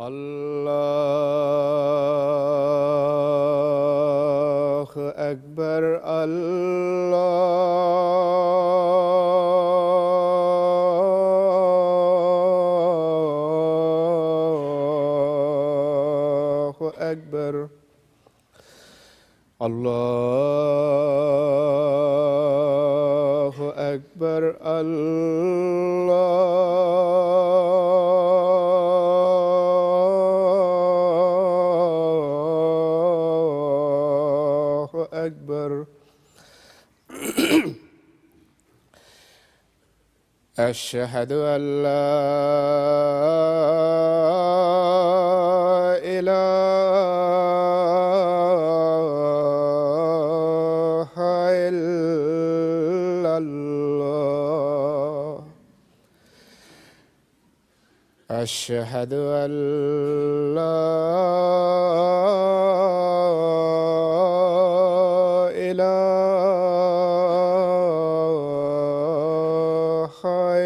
الله أكبر. الله أكبر. الله أكبر. الله أكبر. أشهد أن لا إله إلا الله. أشهد أن لا إله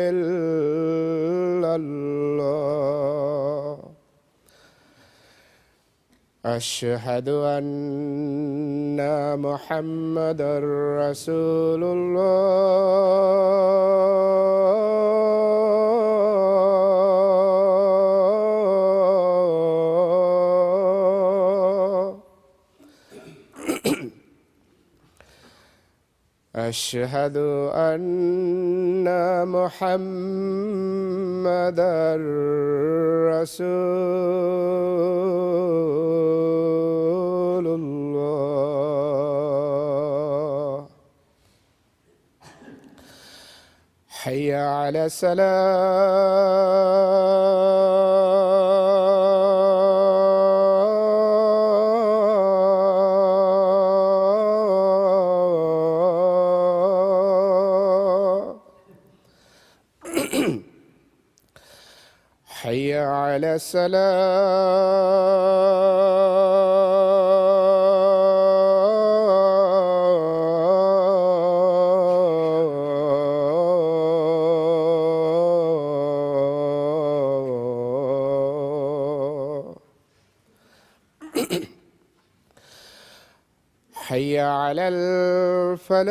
إلا الله. أشهد أن محمدًا رسول الله. أشهد أن محمدًا رسول الله. حي على الصلاة. حي على الصلاة. حي على الفلاح.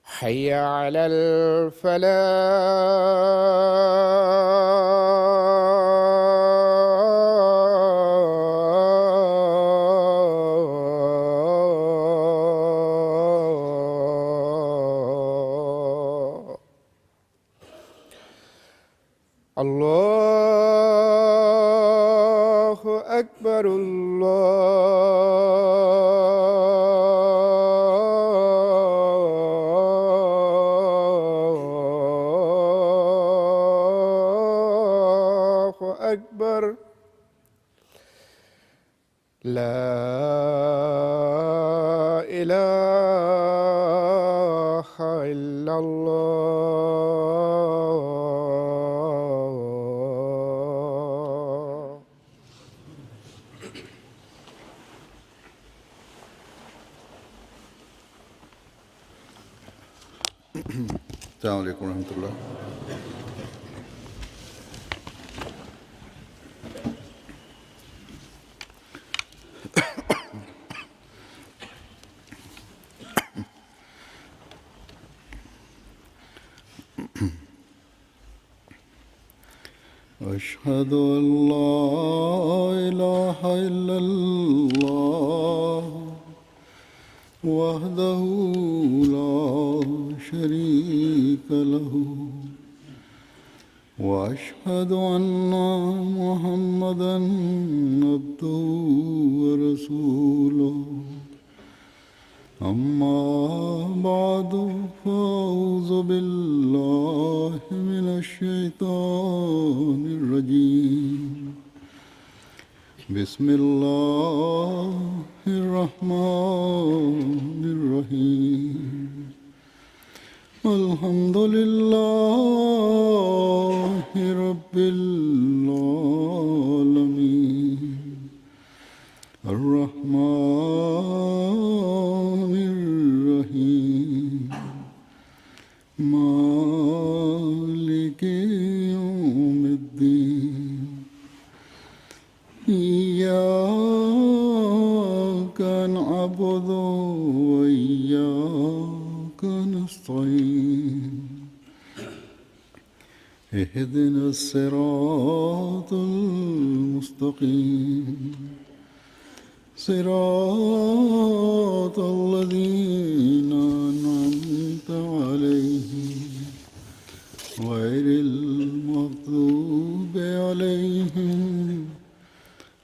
حي على الفلاح. الله أكبر. الله أكبر. لا إله إلا الله. السلام عليكم ورحمة الله. أشهد أن لا إله إلا الله وحده لا شريك له وأشهد أن محمدًا عبده ورسوله أما بعد فأعوذ بالله من الشيطان الرجيم بسم الله الرحمن الرحيم الحمد لله رب العالمين الرحمن الرحيم مالك يوم الدين إياك نعبد وإياك نستعين اهدنا الصراط المستقيم صراط الذين أنعمت عليهم غير المغضوب عليهم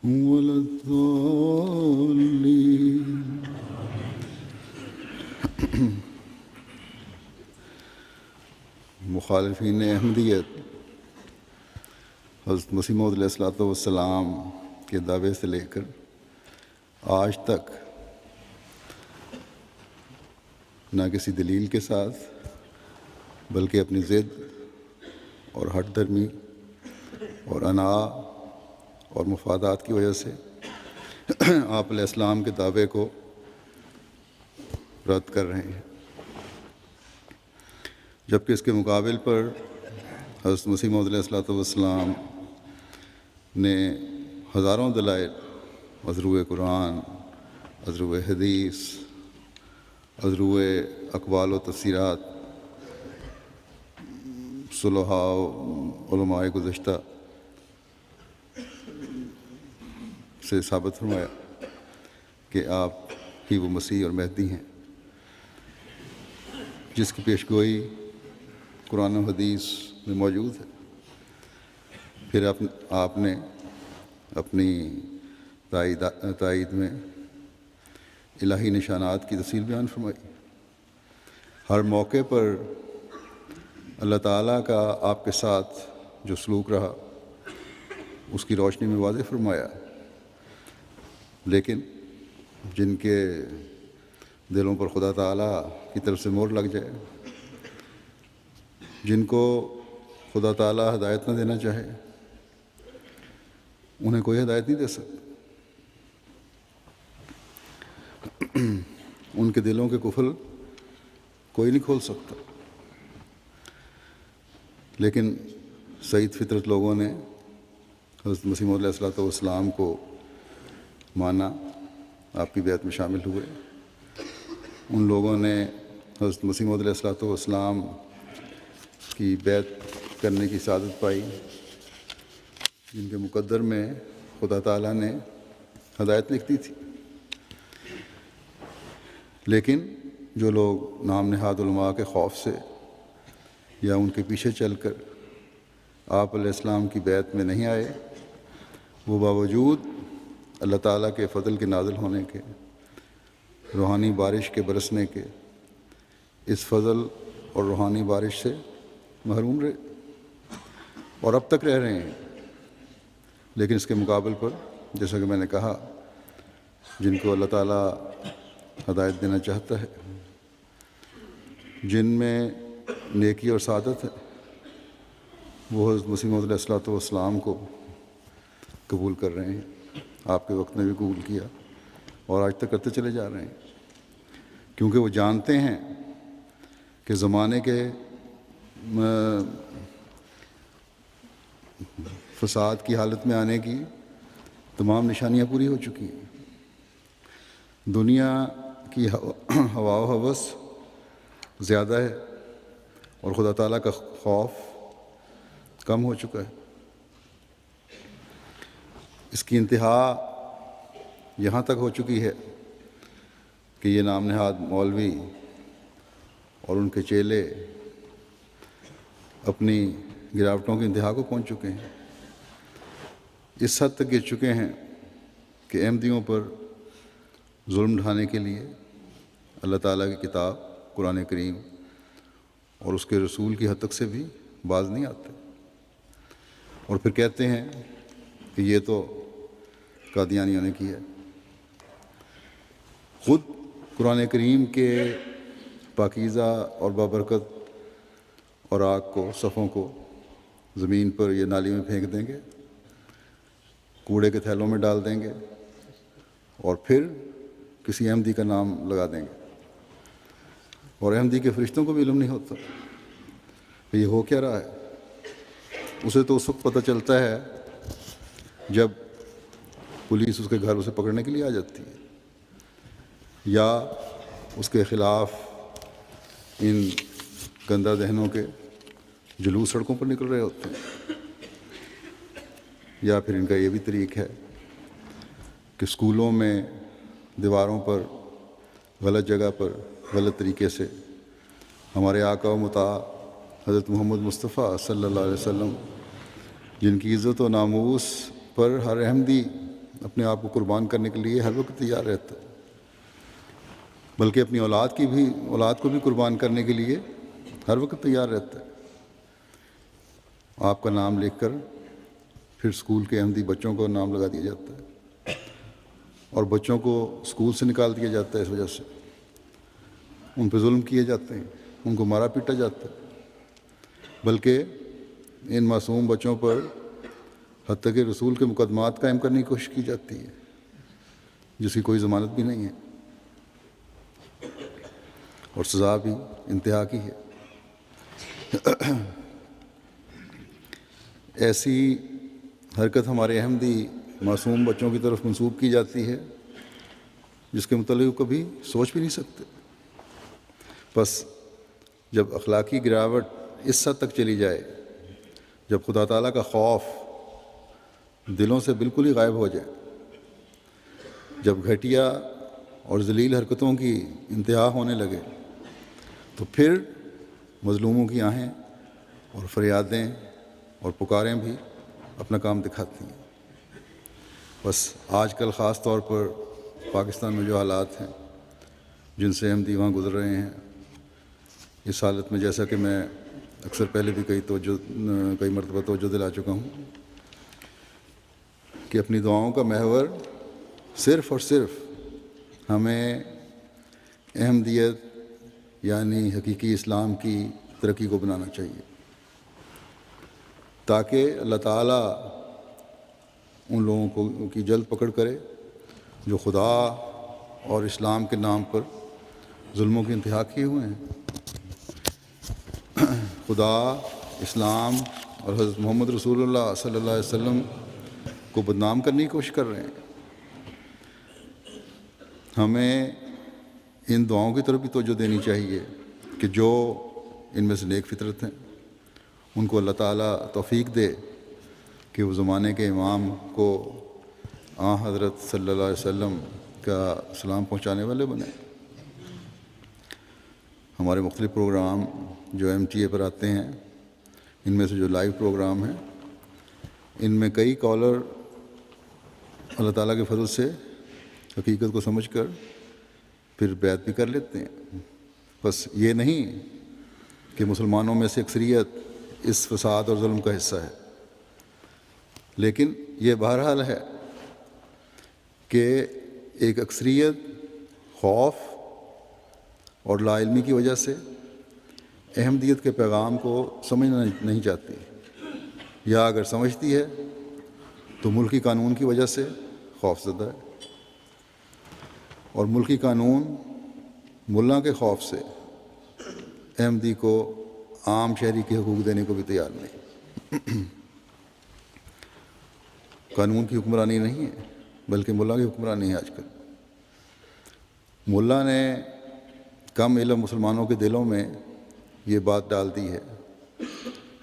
ولا الضالين مخالفین احمدیت حضرت مسیح موعود علیہ الصلوۃ والسلام کے دعوے سے لے کر آج تک نہ کسی دلیل کے ساتھ بلکہ اپنی ضد اور ہٹ درمی اور انا اور مفادات کی وجہ سے آپ علیہ السلام کے دعوے کو رد کر رہے ہیں، جبکہ اس کے مقابل پر حضرت مسیح موعود علیہ الصلوۃ والسلام نے ہزاروں دلائل از روئے قرآن، از روئے حدیث، از روئے اقوال و تفسیرات صلحاء و علماء گزشتہ سے ثابت فرمایا کہ آپ ہی وہ مسیح اور مہدی ہیں جس کی پیشگوئی قرآن و حدیث میں موجود ہے۔ پھر آپ نے اپنی تائید میں الہی نشانات کی تفصیل بیان فرمائی۔ ہر موقع پر اللہ تعالیٰ کا آپ کے ساتھ جو سلوک رہا اس کی روشنی میں واضح فرمایا، لیکن جن کے دلوں پر خدا تعالیٰ کی طرف سے مہر لگ جائے، جن کو خدا تعالیٰ ہدایت نہ دینا چاہے، انہیں کوئی ہدایت نہیں دے سکتا۔ ان کے دلوں کے قفل کوئی نہیں کھول سکتا، لیکن سعید فطرت لوگوں نے حضرت مسیح موعود علیہ الصلوۃ والسلام کو مانا، آپ کی بیعت میں شامل ہوئے۔ ان لوگوں نے حضرت مسیح موعود علیہ الصلوۃ والسلام کی بیعت کرنے کی سعادت پائی، جن کے مقدر میں خدا تعالیٰ نے ہدایت لکھ دی تھی۔ لیکن جو لوگ نام نہاد علماء کے خوف سے یا ان کے پیچھے چل کر آپ علیہ السلام کی بیعت میں نہیں آئے، وہ باوجود اللہ تعالیٰ کے فضل کے نازل ہونے کے، روحانی بارش کے برسنے کے، اس فضل اور روحانی بارش سے محروم رہے اور اب تک رہ رہے ہیں۔ لیکن اس کے مقابل پر جیسا کہ میں نے کہا، جن کو اللہ تعالیٰ ہدایت دینا چاہتا ہے، جن میں نیکی اور سعادت ہے، وہ حضرت مسیح موعود علیہ الصلوۃ والسلام کو قبول کر رہے ہیں۔ آپ کے وقت میں بھی قبول کیا اور آج تک کرتے چلے جا رہے ہیں، کیونکہ وہ جانتے ہیں کہ زمانے کے فساد کی حالت میں آنے کی تمام نشانیاں پوری ہو چکی ہیں۔ دنیا کی ہوا و ہوس زیادہ ہے اور خدا تعالیٰ کا خوف کم ہو چکا ہے۔ اس کی انتہا یہاں تک ہو چکی ہے کہ یہ نام نہاد مولوی اور ان کے چیلے اپنی گراوٹوں کی انتہا کو پہنچ چکے ہیں، اس حد تک گر چکے ہیں کہ احمدیوں پر ظلم ڈھانے کے لیے اللہ تعالیٰ کی کتاب قرآن کریم اور اس کے رسول کی حد تک سے بھی باز نہیں آتے، اور پھر کہتے ہیں کہ یہ تو قادیانیوں نے کی ہے۔ خود قرآن کریم کے پاکیزہ اور بابرکت اوراق کو، صفوں کو زمین پر یہ نالی میں پھینک دیں گے، کوڑے کے تھیلوں میں ڈال دیں گے، اور پھر کسی احمدی کا نام لگا دیں گے، اور احمدی کے فرشتوں کو بھی علم نہیں ہوتا کہ یہ ہو کیا رہا ہے۔ اسے تو اس وقت پتہ چلتا ہے جب پولیس اس کے گھر اسے پکڑنے کے لیے آ جاتی ہے، یا اس کے خلاف ان گندہ ذہنوں کے جلوس سڑکوں پر نکل رہے ہوتے ہیں، یا پھر ان کا یہ بھی طریق ہے کہ اسکولوں میں دیواروں پر غلط جگہ پر غلط طریقے سے ہمارے آقا و مطاع حضرت محمد مصطفیٰ صلی اللہ علیہ وسلم، جن کی عزت و ناموس پر ہر احمدی اپنے آپ کو قربان کرنے کے لیے ہر وقت تیار رہتا ہے، بلکہ اپنی اولاد کو بھی قربان کرنے کے لیے ہر وقت تیار رہتا ہے، آپ کا نام لکھ کر پھر اسکول کے احمدی بچوں کو نام لگا دیا جاتا ہے، اور بچوں کو اسکول سے نکال دیا جاتا ہے، اس وجہ سے ان پہ ظلم کیے جاتے ہیں، ان کو مارا پیٹا جاتا ہے، بلکہ ان معصوم بچوں پر حتیٰ کہ رسول کے مقدمات قائم کرنے کی کوشش کی جاتی ہے جس کی کوئی ضمانت بھی نہیں ہے، اور سزا بھی انتہا کی ہے۔ ایسی حرکت ہمارے احمدی معصوم بچوں کی طرف منسوب کی جاتی ہے جس کے متعلق کبھی سوچ بھی نہیں سکتے۔ بس جب اخلاقی گراوٹ اس حد تک چلی جائے، جب خدا تعالیٰ کا خوف دلوں سے بالکل ہی غائب ہو جائے، جب گھٹیا اور ذلیل حرکتوں کی انتہا ہونے لگے، تو پھر مظلوموں کی آہیں اور فریادیں اور پکاریں بھی اپنا کام دکھاتی ہیں۔ بس آج کل خاص طور پر پاکستان میں جو حالات ہیں جن سے احمدی وہاں گزر رہے ہیں، اس حالت میں جیسا کہ میں اکثر پہلے بھی کئی مرتبہ توجہ دلا چکا ہوں کہ اپنی دعاؤں کا محور صرف اور صرف ہمیں احمدیت یعنی حقیقی اسلام کی ترقی کو بنانا چاہیے، تاکہ اللہ تعالیٰ ان لوگوں کو کی جلد پکڑ کرے جو خدا اور اسلام کے نام پر ظلموں کی انتہا کیے ہوئے ہیں۔ خدا، اسلام اور حضرت محمد رسول اللہ صلی اللہ علیہ وسلم کو بدنام کرنے کی کوشش کر رہے ہیں۔ ہمیں ان دعاؤں کی طرف بھی توجہ دینی چاہیے کہ جو ان میں سے نیک فطرت ہیں ان کو اللہ تعالیٰ توفیق دے کہ وہ زمانے کے امام کو حضرت صلی اللہ علیہ وسلم کا سلام پہنچانے والے بنے۔ ہمارے مختلف پروگرام جو MTA پر آتے ہیں، ان میں سے جو لائیو پروگرام ہیں، ان میں کئی کالر اللہ تعالیٰ کے فضل سے حقیقت کو سمجھ کر پھر بیعت بھی کر لیتے ہیں۔ بس یہ نہیں کہ مسلمانوں میں سے اکثریت اس فساد اور ظلم کا حصہ ہے، لیکن یہ بہرحال ہے کہ ایک اکثریت خوف اور لا علمی کی وجہ سے احمدیت کے پیغام کو سمجھنا نہیں چاہتی، یا اگر سمجھتی ہے تو ملکی قانون کی وجہ سے خوف زدہ ہے، اور ملکی قانون ملا کے خوف سے احمدی کو عام شہری کے حقوق دینے کو بھی تیار نہیں۔ قانون کی حکمرانی نہیں ہے بلکہ ملا کی حکمرانی ہے۔ آج کل ملا نے کم علم مسلمانوں کے دلوں میں یہ بات ڈال دی ہے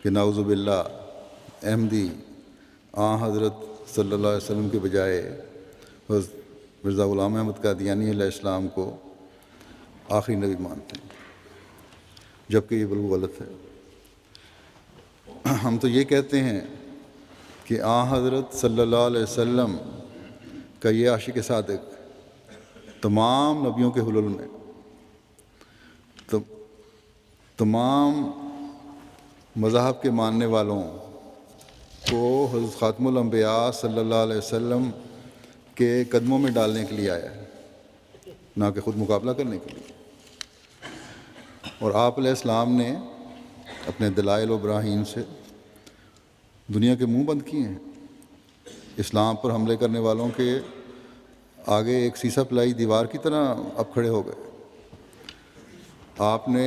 کہ نعوذ باللہ احمدی حضرت صلی اللہ علیہ وسلم کے بجائے حضرت مرزا غلام احمد قادیانی علیہ السلام کو آخری نبی مانتے ہیں، جبکہ یہ بالکل غلط ہے۔ ہم تو یہ کہتے ہیں کہ حضرت صلی اللہ علیہ وسلم کا یہ عاشق صادق تمام نبیوں کے حلل میں، تمام مذاہب کے ماننے والوں کو حضرت خاتم الانبیاء صلی اللہ علیہ وسلم کے قدموں میں ڈالنے کے لیے آیا ہے، نہ کہ خود مقابلہ کرنے کے لیے۔ اور آپ علیہ السلام نے اپنے دلائل و براہین سے دنیا کے منہ بند کیے ہیں۔ اسلام پر حملے کرنے والوں کے آگے ایک سیسا پلائی دیوار کی طرح اب کھڑے ہو گئے۔ آپ نے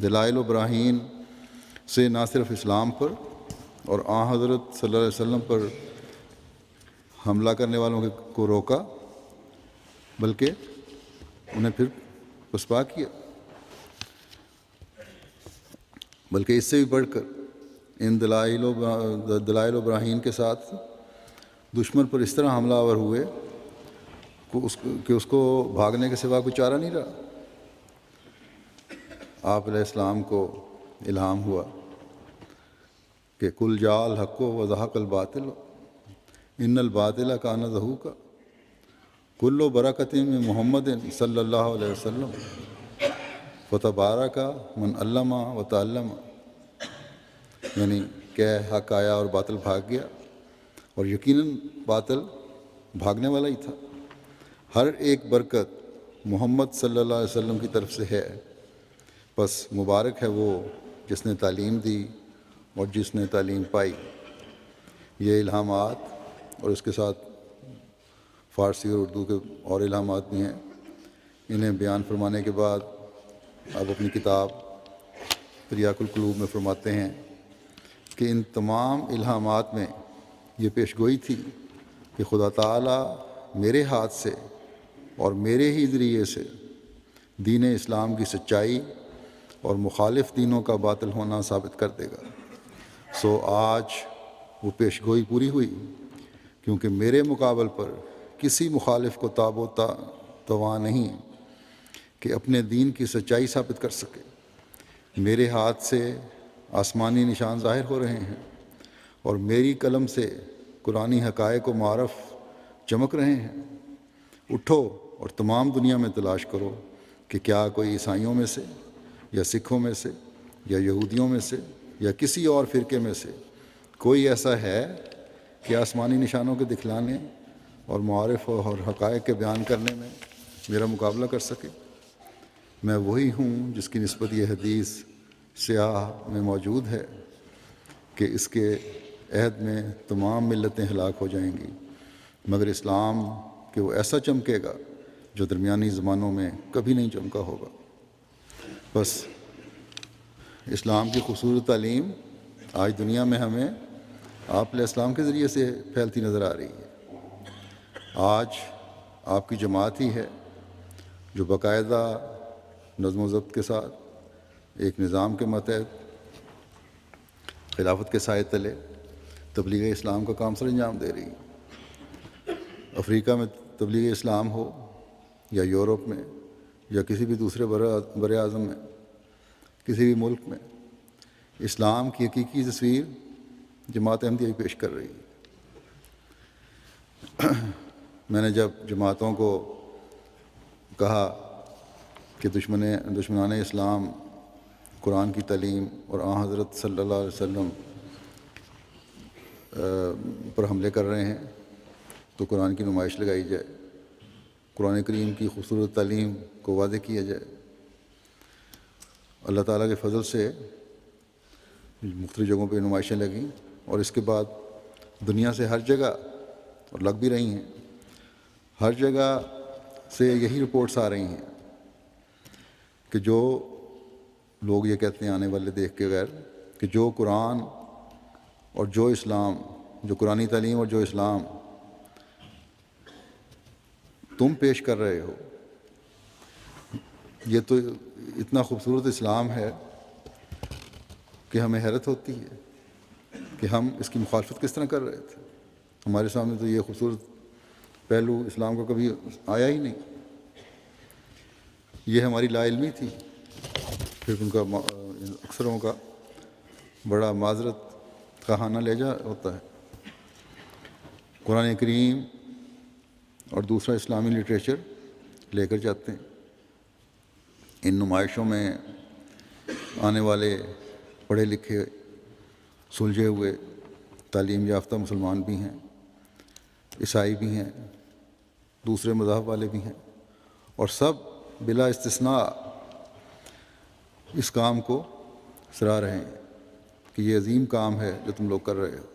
دلائل و براہین سے نہ صرف اسلام پر اور حضرت صلی اللہ علیہ وسلم پر حملہ کرنے والوں کو روکا، بلکہ انہیں پھر پسپا کیا، بلکہ اس سے بھی بڑھ کر ان دلائل و براہین کے ساتھ دشمن پر اس طرح حملہ آور ہوئے کہ اس کو بھاگنے کے سوا کوئی چارہ نہیں رہا۔ آپ علیہ السلام کو الہام ہوا کہ کل جاء الحق و زہق الباطل ان الباطل کان زہوقا کل برکت من محمد صلی اللہ علیہ وسلم فتبارک من علم و تعلم، یعنی کہ حق آیا اور باطل بھاگ گیا، اور یقیناً باطل بھاگنے والا ہی تھا۔ ہر ایک برکت محمد صلی اللہ علیہ وسلم کی طرف سے ہے، بس مبارک ہے وہ جس نے تعلیم دی اور جس نے تعلیم پائی۔ یہ الہامات اور اس کے ساتھ فارسی اور اردو کے اور الہامات بھی ہیں، انہیں بیان فرمانے کے بعد آپ اپنی کتاب تریاق القلوب میں فرماتے ہیں کہ ان تمام الہامات میں یہ پیش گوئی تھی کہ خدا تعالیٰ میرے ہاتھ سے اور میرے ہی ذریعے سے دین اسلام کی سچائی اور مخالف دینوں کا باطل ہونا ثابت کر دے گا۔ سو آج وہ پیش گوئی پوری ہوئی، کیونکہ میرے مقابل پر کسی مخالف کو تاب و توان نہیں کہ اپنے دین کی سچائی ثابت کر سکے۔ میرے ہاتھ سے آسمانی نشان ظاہر ہو رہے ہیں اور میری قلم سے قرآنی حقائق و معرف چمک رہے ہیں۔ اٹھو اور تمام دنیا میں تلاش کرو کہ کیا کوئی عیسائیوں میں سے یا سکھوں میں سے یا یہودیوں میں سے یا کسی اور فرقے میں سے کوئی ایسا ہے کہ آسمانی نشانوں کے دکھلانے اور معارف اور حقائق کے بیان کرنے میں میرا مقابلہ کر سکے۔ میں وہی ہوں جس کی نسبت یہ حدیث سیاہ میں موجود ہے کہ اس کے عہد میں تمام ملتیں ہلاک ہو جائیں گی مگر اسلام کہ وہ ایسا چمکے گا جو درمیانی زمانوں میں کبھی نہیں چمکا ہوگا۔ بس اسلام کی خوبصورت تعلیم آج دنیا میں ہمیں آپ علیہ السلام کے ذریعے سے پھیلتی نظر آ رہی ہے۔ آج آپ کی جماعت ہی ہے جو باقاعدہ نظم و ضبط کے ساتھ ایک نظام کے ماتحت خلافت کے سائے تلے تبلیغ اسلام کا کام سر انجام دے رہی ہے۔ افریقہ میں تبلیغ اسلام ہو یا یورپ میں یا کسی بھی دوسرے بر اعظم میں، کسی بھی ملک میں، اسلام کی حقیقی تصویر جماعت احمدیہ پیش کر رہی ہے۔ میں نے جب جماعتوں کو کہا کہ دشمنان اسلام قرآن کی تعلیم اور حضرت صلی اللہ علیہ وسلم پر حملے کر رہے ہیں تو قرآن کی نمائش لگائی جائے، قرآن کریم کی خوبصورت تعلیم کو واضح کیا جائے۔ اللہ تعالیٰ کے فضل سے مختلف جگہوں پہ نمائشیں لگیں اور اس کے بعد دنیا سے ہر جگہ، اور لگ بھی رہی ہیں، ہر جگہ سے یہی رپورٹس آ رہی ہیں کہ جو لوگ یہ کہتے ہیں آنے والے دیکھ کے غیر کہ جو قرآن اور جو اسلام، جو قرآنی تعلیم اور جو اسلام تم پیش کر رہے ہو، یہ تو اتنا خوبصورت اسلام ہے کہ ہمیں حیرت ہوتی ہے کہ ہم اس کی مخالفت کس طرح کر رہے تھے۔ ہمارے سامنے تو یہ خوبصورت پہلو اسلام کا کبھی آیا ہی نہیں. یہ ہماری لا علمی تھی. پھر ان کا اکثروں کا بڑا معذرت خواہانہ لہجہ ہوتا ہے. قرآن کریم اور دوسرا اسلامی لٹریچر لے کر جاتے ہیں. ان نمائشوں میں آنے والے پڑھے لکھے سلجھے ہوئے تعلیم یافتہ مسلمان بھی ہیں، عیسائی بھی ہیں، دوسرے مذہب والے بھی ہیں، اور سب بلا استثناء اس کام کو سراہ رہے ہیں کہ یہ عظیم کام ہے جو تم لوگ کر رہے ہو.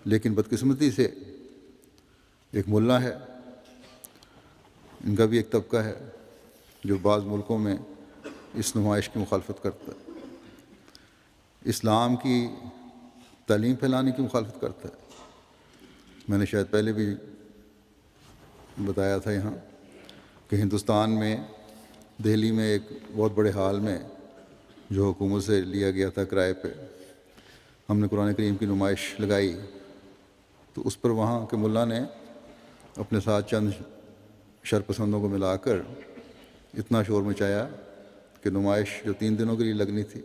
لیکن بدقسمتی سے ایک ملا ہے، ان کا بھی ایک طبقہ ہے جو بعض ملکوں میں اس نمائش کی مخالفت کرتا ہے، اسلام کی تعلیم پھیلانے کی مخالفت کرتا ہے. میں نے شاید پہلے بھی بتایا تھا یہاں کہ ہندوستان میں دہلی میں ایک بہت بڑے ہال میں جو حکومت سے لیا گیا تھا کرائے پہ، ہم نے قرآن کریم کی نمائش لگائی تو اس پر وہاں کے ملا نے اپنے ساتھ چند شرپسندوں کو ملا کر اتنا شور مچایا کہ نمائش جو 3 دنوں کے لیے لگنی تھی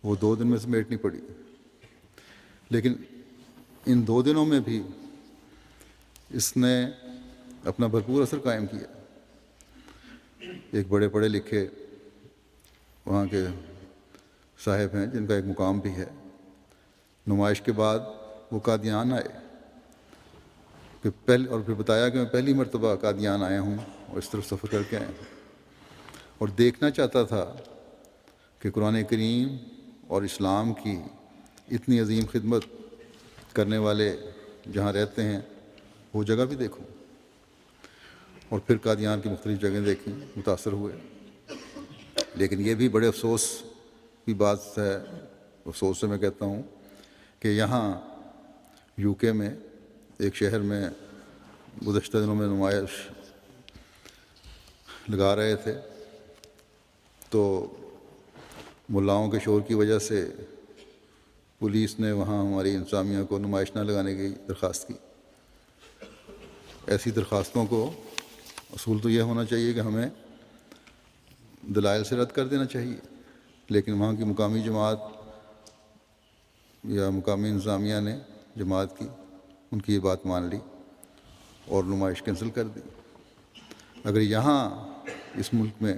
وہ 2 دن میں سمیٹنی پڑی. لیکن ان 2 دنوں میں بھی اس نے اپنا بھرپور اثر قائم کیا. ایک بڑے پڑھے لکھے وہاں کے صاحب ہیں جن کا ایک مقام بھی ہے، نمائش کے بعد وہ قادیان آئے اور پھر بتایا کہ میں پہلی مرتبہ قادیان آیا ہوں اور اس طرف سفر کر کے آیا ہوں اور دیکھنا چاہتا تھا کہ قرآن کریم اور اسلام کی اتنی عظیم خدمت کرنے والے جہاں رہتے ہیں وہ جگہ بھی دیکھوں. اور پھر قادیان کی مختلف جگہیں دیکھیں، متاثر ہوئے. لیکن یہ بھی بڑے افسوس کی بات ہے، افسوس سے میں کہتا ہوں کہ یہاں یو کے میں ایک شہر میں گزشتہ دنوں میں نمائش لگا رہے تھے تو ملاؤں کے شور کی وجہ سے پولیس نے وہاں ہماری انتظامیہ کو نمائش نہ لگانے کی درخواست کی. ایسی درخواستوں کو اصول تو یہ ہونا چاہیے کہ ہمیں دلائل سے رد کر دینا چاہیے، لیکن وہاں کی مقامی جماعت یا مقامی انتظامیہ نے جماعت کی ان کی یہ بات مان لی اور نمائش کینسل کر دی. اگر یہاں اس ملک میں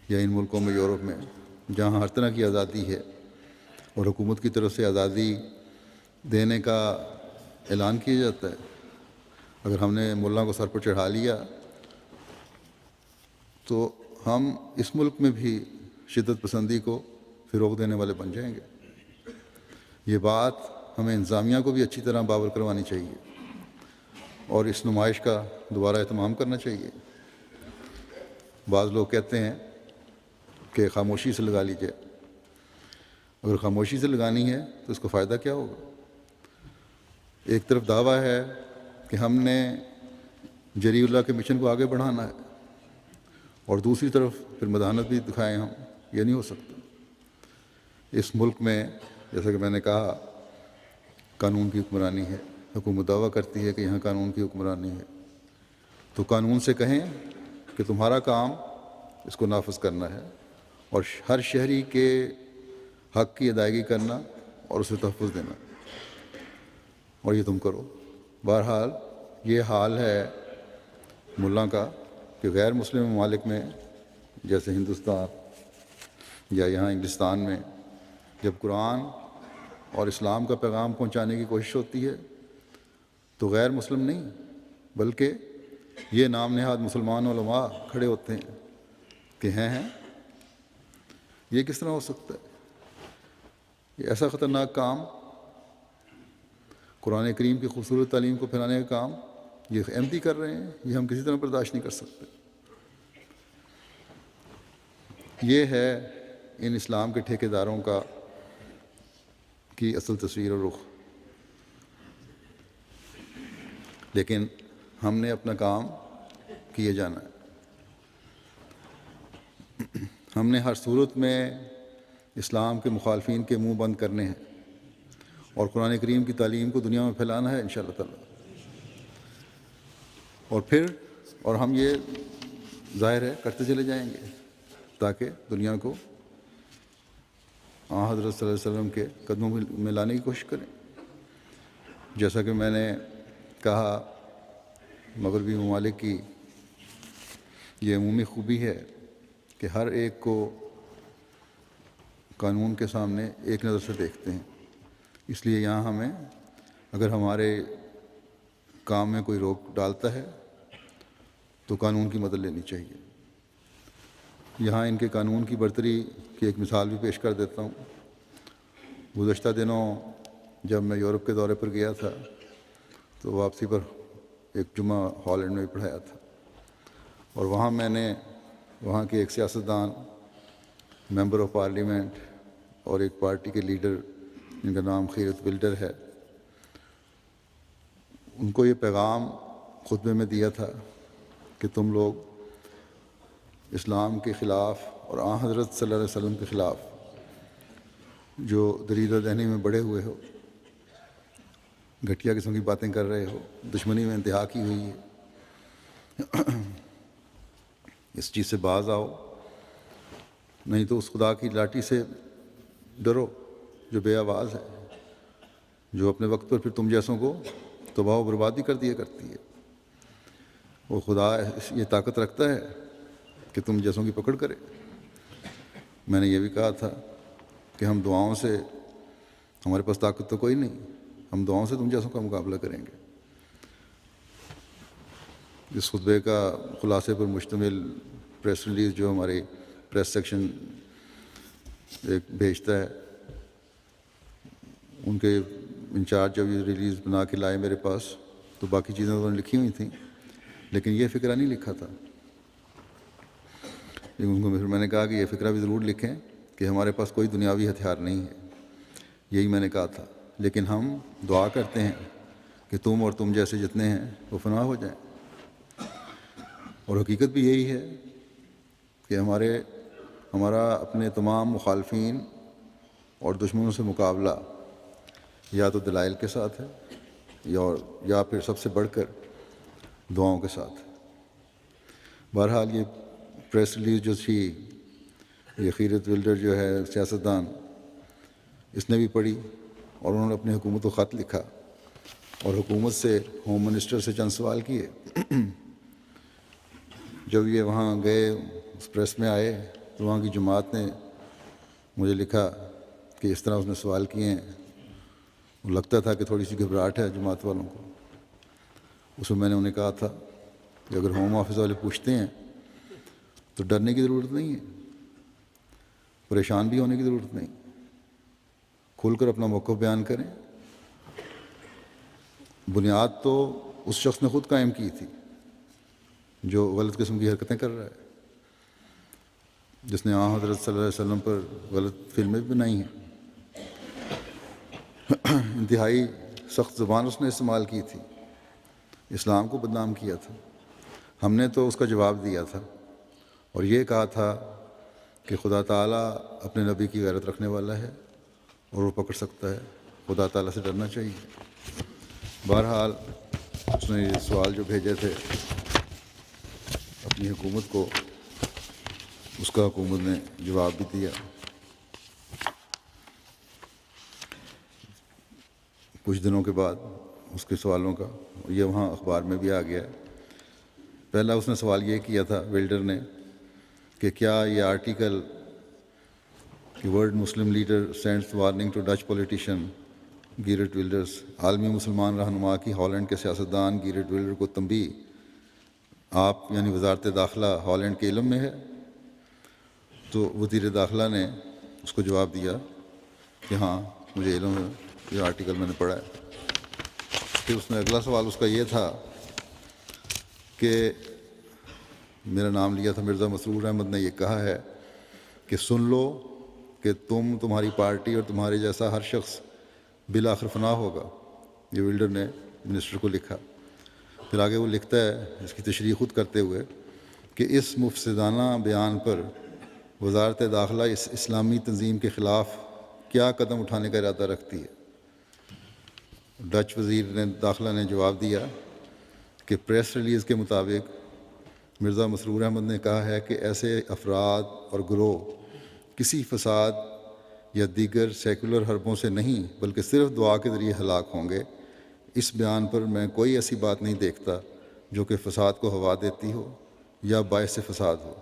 یا ان ملکوں میں یورپ میں جہاں ہر طرح کی آزادی ہے اور حکومت کی طرف سے آزادی دینے کا اعلان کیا جاتا ہے، اگر ہم نے ملا کو سر پر چڑھا لیا تو ہم اس ملک میں بھی شدت پسندی کو فروغ دینے والے بن جائیں گے. یہ بات ہمیں انتظامیہ کو بھی اچھی طرح باور کروانی چاہیے اور اس نمائش کا دوبارہ اہتمام کرنا چاہیے. بعض لوگ کہتے ہیں کہ خاموشی سے لگا لیجیے. اگر خاموشی سے لگانی ہے تو اس کو فائدہ کیا ہوگا؟ ایک طرف دعویٰ ہے کہ ہم نے جری اللہ کے مشن کو آگے بڑھانا ہے اور دوسری طرف پھر مداحنت بھی دکھائیں ہم. یہ نہیں ہو سکتا. اس ملک میں جیسا کہ میں نے کہا قانون کی حکمرانی ہے. حکومت دعویٰ کرتی ہے کہ یہاں قانون کی حکمرانی ہے تو قانون سے کہیں کہ تمہارا کام اس کو نافذ کرنا ہے اور ہر شہری کے حق کی ادائیگی کرنا اور اسے تحفظ دینا، اور یہ تم کرو. بہرحال یہ حال ہے ملا کا کہ غیر مسلم ممالک میں جیسے ہندوستان یا یہاں انگلستان میں جب قرآن اور اسلام کا پیغام پہنچانے کی کوشش ہوتی ہے تو غیر مسلم نہیں بلکہ یہ نام نہاد مسلمان علماء کھڑے ہوتے ہیں کہ ہیں یہ کس طرح ہو سکتا ہے؟ یہ ایسا خطرناک کام، قرآن کریم کی خوبصورت تعلیم کو پھیلانے کا کام یہ احمدی کر رہے ہیں. یہ ہم کسی طرح برداشت نہیں کر سکتے. یہ ہے ان اسلام کے ٹھیکیداروں کی اصل تصویر اور رخ. لیکن ہم نے اپنا کام کیے جانا ہے. ہم نے ہر صورت میں اسلام کے مخالفین کے منہ بند کرنے ہیں اور قرآن کریم کی تعلیم کو دنیا میں پھیلانا ہے انشاءاللہ تعالی. اور ہم یہ ظاہر ہے کرتے چلے جائیں گے تاکہ دنیا کو حضرت صلی اللہ علیہ وسلم کے قدموں میں لانے کی کوشش کریں. جیسا کہ میں نے کہا، مغربی ممالک کی یہ عمومی خوبی ہے کہ ہر ایک کو قانون کے سامنے ایک نظر سے دیکھتے ہیں. اس لیے یہاں ہمیں اگر ہمارے کام میں کوئی روک ڈالتا ہے تو قانون کی مدد لینی چاہیے. یہاں ان کے قانون کی برتری کی ایک مثال بھی پیش کر دیتا ہوں. گزشتہ دنوں جب میں یورپ کے دورے پر گیا تھا تو واپسی پر ایک جمعہ ہالینڈ میں بھی پڑھایا تھا، اور وہاں میں نے وہاں کے ایک سیاستدان، ممبر آف پارلیمنٹ اور ایک پارٹی کے لیڈر جن کا نام خیرت ولڈر ہے، ان کو یہ پیغام خطبے میں دیا تھا کہ تم لوگ اسلام کے خلاف اور آن حضرت صلی اللہ علیہ وسلم کے خلاف جو دریدہ دہنی میں بڑھے ہوئے ہو، گھٹیا قسم کی باتیں کر رہے ہو، دشمنی میں انتہا کی ہوئی ہے، اس چیز سے باز آؤ، نہیں تو اس خدا کی لاٹھی سے ڈرو جو بے آواز ہے، جو اپنے وقت پر پھر تم جیسوں کو تباہ و بربادی کر دیا کرتی ہے. وہ خدا یہ طاقت رکھتا ہے کہ تم جیسوں کی پکڑ کرے. میں نے یہ بھی کہا تھا کہ ہم دعاؤں سے، ہمارے پاس طاقت تو کوئی نہیں، ہم دعاؤں سے تم جیسوں کا مقابلہ کریں گے. اس خطبے کا خلاصے پر مشتمل پریس ریلیز جو ہماری پریس سیکشن ایک بھیجتا ہے، ان کے انچارج جب یہ ریلیز بنا کے لائے میرے پاس تو باقی چیزیں انہوں نے لکھی ہوئی تھیں، لیکن یہ فقرہ نہیں لکھا تھا. ان کو پھر میں نے کہا کہ یہ فقرہ بھی ضرور لکھیں کہ ہمارے پاس کوئی دنیاوی ہتھیار نہیں ہے. یہی میں نے کہا تھا، لیکن ہم دعا کرتے ہیں کہ تم اور تم جیسے جتنے ہیں وہ فنا ہو جائیں. اور حقیقت بھی یہی ہے کہ ہمارا اپنے تمام مخالفین اور دشمنوں سے مقابلہ یا تو دلائل کے ساتھ ہے یا پھر سب سے بڑھ کر دعاؤں کے ساتھ. بہرحال یہ پریس ریلیز جو تھی، یہ خیرت ولڈر جو ہے سیاستدان، اس نے بھی پڑھی اور انہوں نے اپنی حکومت کو خط لکھا اور حکومت سے، ہوم منسٹر سے چند سوال کیے. جب یہ وہاں گئے، اس پریس میں آئے، تو وہاں کی جماعت نے مجھے لکھا کہ اس طرح اس نے سوال کیے ہیں. وہ لگتا تھا کہ تھوڑی سی گھبراہٹ ہے جماعت والوں کو. اس میں نے انہیں کہا تھا کہ اگر ہوم آفس والے پوچھتے ہیں تو ڈرنے کی ضرورت نہیں ہے، پریشان بھی ہونے کی ضرورت نہیں، کھل کر اپنا موقف بیان کریں. بنیاد تو اس شخص نے خود قائم کی تھی جو غلط قسم کی حرکتیں کر رہا ہے، جس نے آن حضرت صلی اللہ علیہ وسلم پر غلط فلمیں بھی بنائی ہیں. انتہائی سخت زبان اس نے استعمال کی تھی، اسلام کو بدنام کیا تھا. ہم نے تو اس کا جواب دیا تھا اور یہ کہا تھا کہ خدا تعالیٰ اپنے نبی کی غیرت رکھنے والا ہے اور وہ پکڑ سکتا ہے، خدا تعالیٰ سے ڈرنا چاہیے. بہرحال اس نے یہ سوال جو بھیجے تھے اپنی حکومت کو، اس کا حکومت نے جواب بھی دیا. کچھ دنوں کے بعد اس کے سوالوں کا یہ وہاں اخبار میں بھی آ گیا ہے. پہلا اس نے سوال یہ کیا تھا ولڈر نے کہ کیا یہ آرٹیکل کہ world Muslim leader sends warning to Dutch politician Geert Wilders, عالمی مسلمان رہنما کی ہالینڈ کے سیاستدان گیرٹ ولڈر کو تنبیہ، آپ یعنی وزارت داخلہ ہالینڈ کے علم میں ہے؟ تو وزیر داخلہ نے اس کو جواب دیا کہ ہاں مجھے علم ہے، یہ آرٹیکل میں نے پڑھا ہے. پھر اس نے اگلا سوال اس کا یہ تھا کہ میرا نام لیا تھا، مرزا مسرور احمد نے یہ کہا ہے کہ سن لو کہ تمہاری پارٹی اور تمہارے جیسا ہر شخص بالآخر فنا ہوگا. یہ ولڈر نے منسٹر کو لکھا. پھر آگے وہ لکھتا ہے اس کی تشریح خود کرتے ہوئے کہ اس مفسدانہ بیان پر وزارت داخلہ اس اسلامی تنظیم کے خلاف کیا قدم اٹھانے کا ارادہ رکھتی ہے. ڈچ وزیر داخلہ نے جواب دیا کہ پریس ریلیز کے مطابق مرزا مسرور احمد نے کہا ہے کہ ایسے افراد اور گروہ کسی فساد یا دیگر سیکولر حربوں سے نہیں بلکہ صرف دعا کے ذریعے ہلاک ہوں گے۔ اس بیان پر میں کوئی ایسی بات نہیں دیکھتا جو کہ فساد کو ہوا دیتی ہو یا باعث فساد ہو،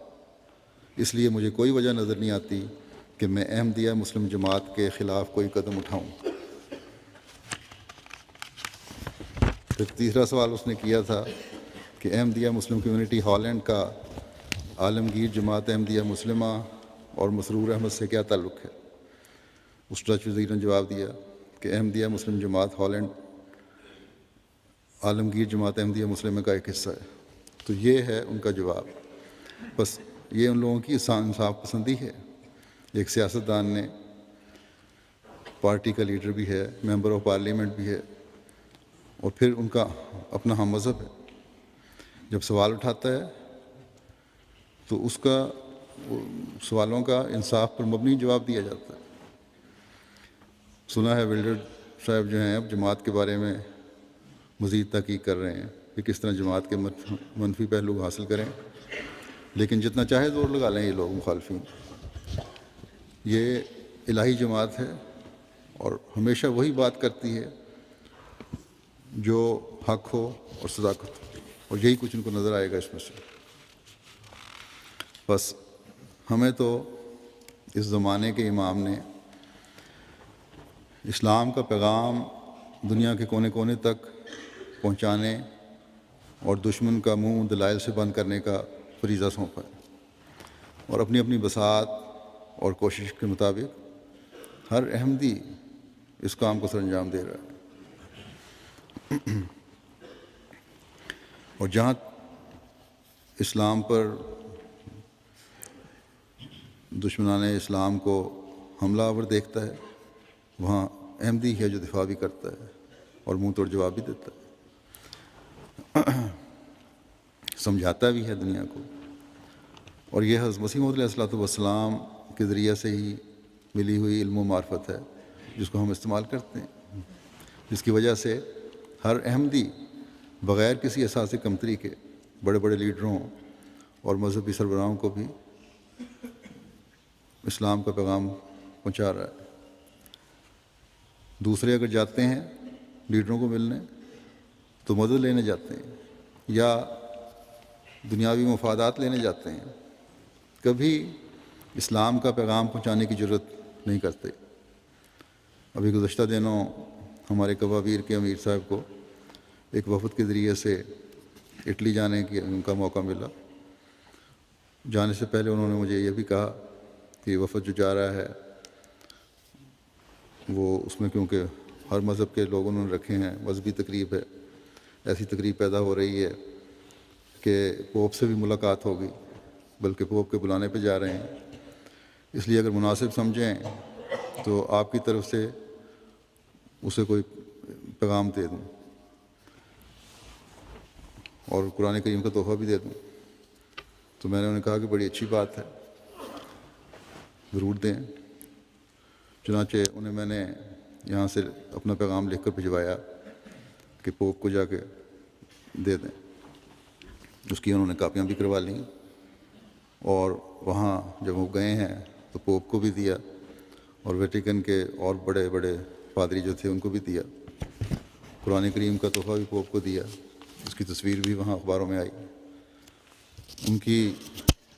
اس لیے مجھے کوئی وجہ نظر نہیں آتی کہ میں احمدیہ مسلم جماعت کے خلاف کوئی قدم اٹھاؤں۔ پھر تیسرا سوال اس نے کیا تھا کہ احمدیہ مسلم کمیونٹی ہالینڈ کا عالمگیر جماعت احمدیہ مسلمہ اور مسرور احمد سے کیا تعلق ہے؟ اس ڈچ وزیر نے جواب دیا کہ احمدیہ مسلم جماعت ہالینڈ عالمگیر جماعت احمدیہ مسلمہ کا ایک حصہ ہے۔ تو یہ ہے ان کا جواب۔ بس یہ ان لوگوں کی انصاف پسندی ہے۔ ایک سیاستدان نے، پارٹی کا لیڈر بھی ہے، ممبر آف پارلیمنٹ بھی ہے، اور پھر ان کا اپنا ہم مذہب ہے، جب سوال اٹھاتا ہے تو اس کا سوالوں کا انصاف پر مبنی جواب دیا جاتا ہے۔ سنا ہے ولڈر صاحب جو ہیں اب جماعت کے بارے میں مزید تحقیق کر رہے ہیں کہ کس طرح جماعت کے منفی پہلو حاصل کریں، لیکن جتنا چاہے زور لگا لیں یہ لوگ مخالفین، یہ الہی جماعت ہے اور ہمیشہ وہی بات کرتی ہے جو حق ہو اور صداقت ہو، اور یہی کچھ ان کو نظر آئے گا اس میں سے۔ بس ہمیں تو اس زمانے کے امام نے اسلام کا پیغام دنیا کے کونے کونے تک پہنچانے اور دشمن کا منہ دلائل سے بند کرنے کا فریضہ سونپا ہے، اور اپنی اپنی بساط اور کوشش کے مطابق ہر احمدی اس کام کو سر انجام دے رہا ہے۔ اور جہاں اسلام پر دشمنان اسلام کو حملہ آور دیکھتا ہے، وہاں احمدی ہے جو دفاع بھی کرتا ہے اور منہ توڑ جواب بھی دیتا ہے، سمجھاتا بھی ہے دنیا کو۔ اور یہ حضرت مسیح موعود علیہ الصلوۃ والسلام کے ذریعے سے ہی ملی ہوئی علم و معرفت ہے جس کو ہم استعمال کرتے ہیں، جس کی وجہ سے ہر احمدی بغیر کسی احساس کمتری کے بڑے بڑے لیڈروں اور مذہبی سربراہوں کو بھی اسلام کا پیغام پہنچا رہا ہے۔ دوسرے اگر جاتے ہیں لیڈروں کو ملنے تو مدد لینے جاتے ہیں یا دنیاوی مفادات لینے جاتے ہیں، کبھی اسلام کا پیغام پہنچانے کی جرت نہیں کرتے۔ ابھی گزشتہ دنوں ہمارے کبابیر کے امیر صاحب کو ایک وفد کے ذریعے سے اٹلی جانے کی ان کا موقع ملا۔ جانے سے پہلے انہوں نے مجھے یہ بھی کہا کہ یہ وفد جو جا رہا ہے وہ اس میں کیونکہ ہر مذہب کے لوگ انہوں نے رکھے ہیں، مذہبی تقریب ہے، ایسی تقریب پیدا ہو رہی ہے کہ پوپ سے بھی ملاقات ہوگی، بلکہ پوپ کے بلانے پہ جا رہے ہیں، اس لیے اگر مناسب سمجھیں تو آپ کی طرف سے اسے کوئی پیغام دے دوں اور قرآن کریم کا تحفہ بھی دے دوں۔ تو میں نے انہیں کہا کہ بڑی اچھی بات ہے، ضرور دیں۔ چنانچہ انہیں میں نے یہاں سے اپنا پیغام لکھ کر بھجوایا کہ پوپ کو جا کے دے دیں۔ اس کی انہوں نے کاپیاں بھی کروا لیں، اور وہاں جب وہ گئے ہیں تو پوپ کو بھی دیا اور ویٹیکن کے اور بڑے بڑے پادری جو تھے ان کو بھی دیا۔ قرآن کریم کا تحفہ بھی پوپ کو دیا، اس کی تصویر بھی وہاں اخباروں میں آئی۔ ان کی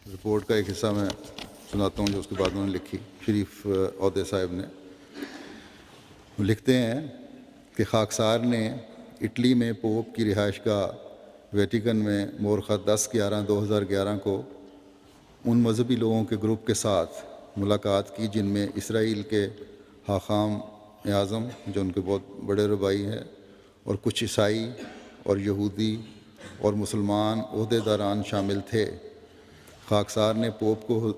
رپورٹ کا ایک حصہ میں سناتا ہوں جو اس کے بعد انہوں نے لکھی، شریف عہدے صاحب نے۔ وہ لکھتے ہیں کہ خاکسار نے اٹلی میں پوپ کی رہائش گاہ ویٹیکن میں مورخہ 10/11/2011 کو ان مذہبی لوگوں کے گروپ کے ساتھ ملاقات کی جن میں اسرائیل کے حاخام اعظم جو ان کے بہت بڑے ربائی ہیں، اور کچھ عیسائی اور یہودی اور مسلمان عہدے داران شامل تھے۔ خاکسار نے پوپ کو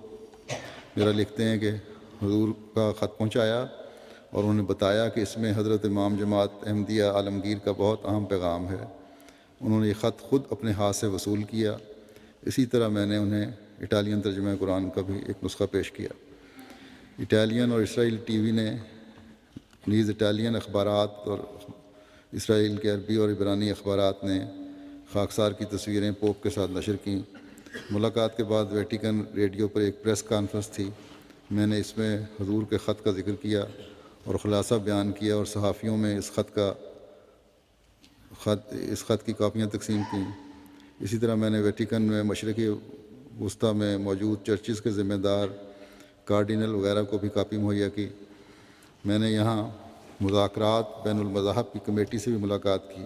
میرا لکھتے ہیں کہ حضور کا خط پہنچایا اور انہوں نے بتایا کہ اس میں حضرت امام جماعت احمدیہ عالمگیر کا بہت اہم پیغام ہے۔ انہوں نے یہ خط خود اپنے ہاتھ سے وصول کیا۔ اسی طرح میں نے انہیں اٹالین ترجمہ قرآن کا بھی ایک نسخہ پیش کیا۔ اٹالین اور اسرائیل ٹی وی نے نیز اٹالین اخبارات اور اسرائیل کے عربی اور عبرانی اخبارات نے خاکسار کی تصویریں پوپ کے ساتھ نشر کیں۔ ملاقات کے بعد ویٹیکن ریڈیو پر ایک پریس کانفرنس تھی۔ میں نے اس میں حضور کے خط کا ذکر کیا اور خلاصہ بیان کیا اور صحافیوں میں اس خط کی کاپیاں تقسیم کیں۔ اسی طرح میں نے ویٹیکن میں مشرقی وسطی میں موجود چرچز کے ذمہ دار کارڈینل وغیرہ کو بھی کاپی مہیا کی۔ میں نے یہاں مذاکرات بین المذاہب کی کمیٹی سے بھی ملاقات کی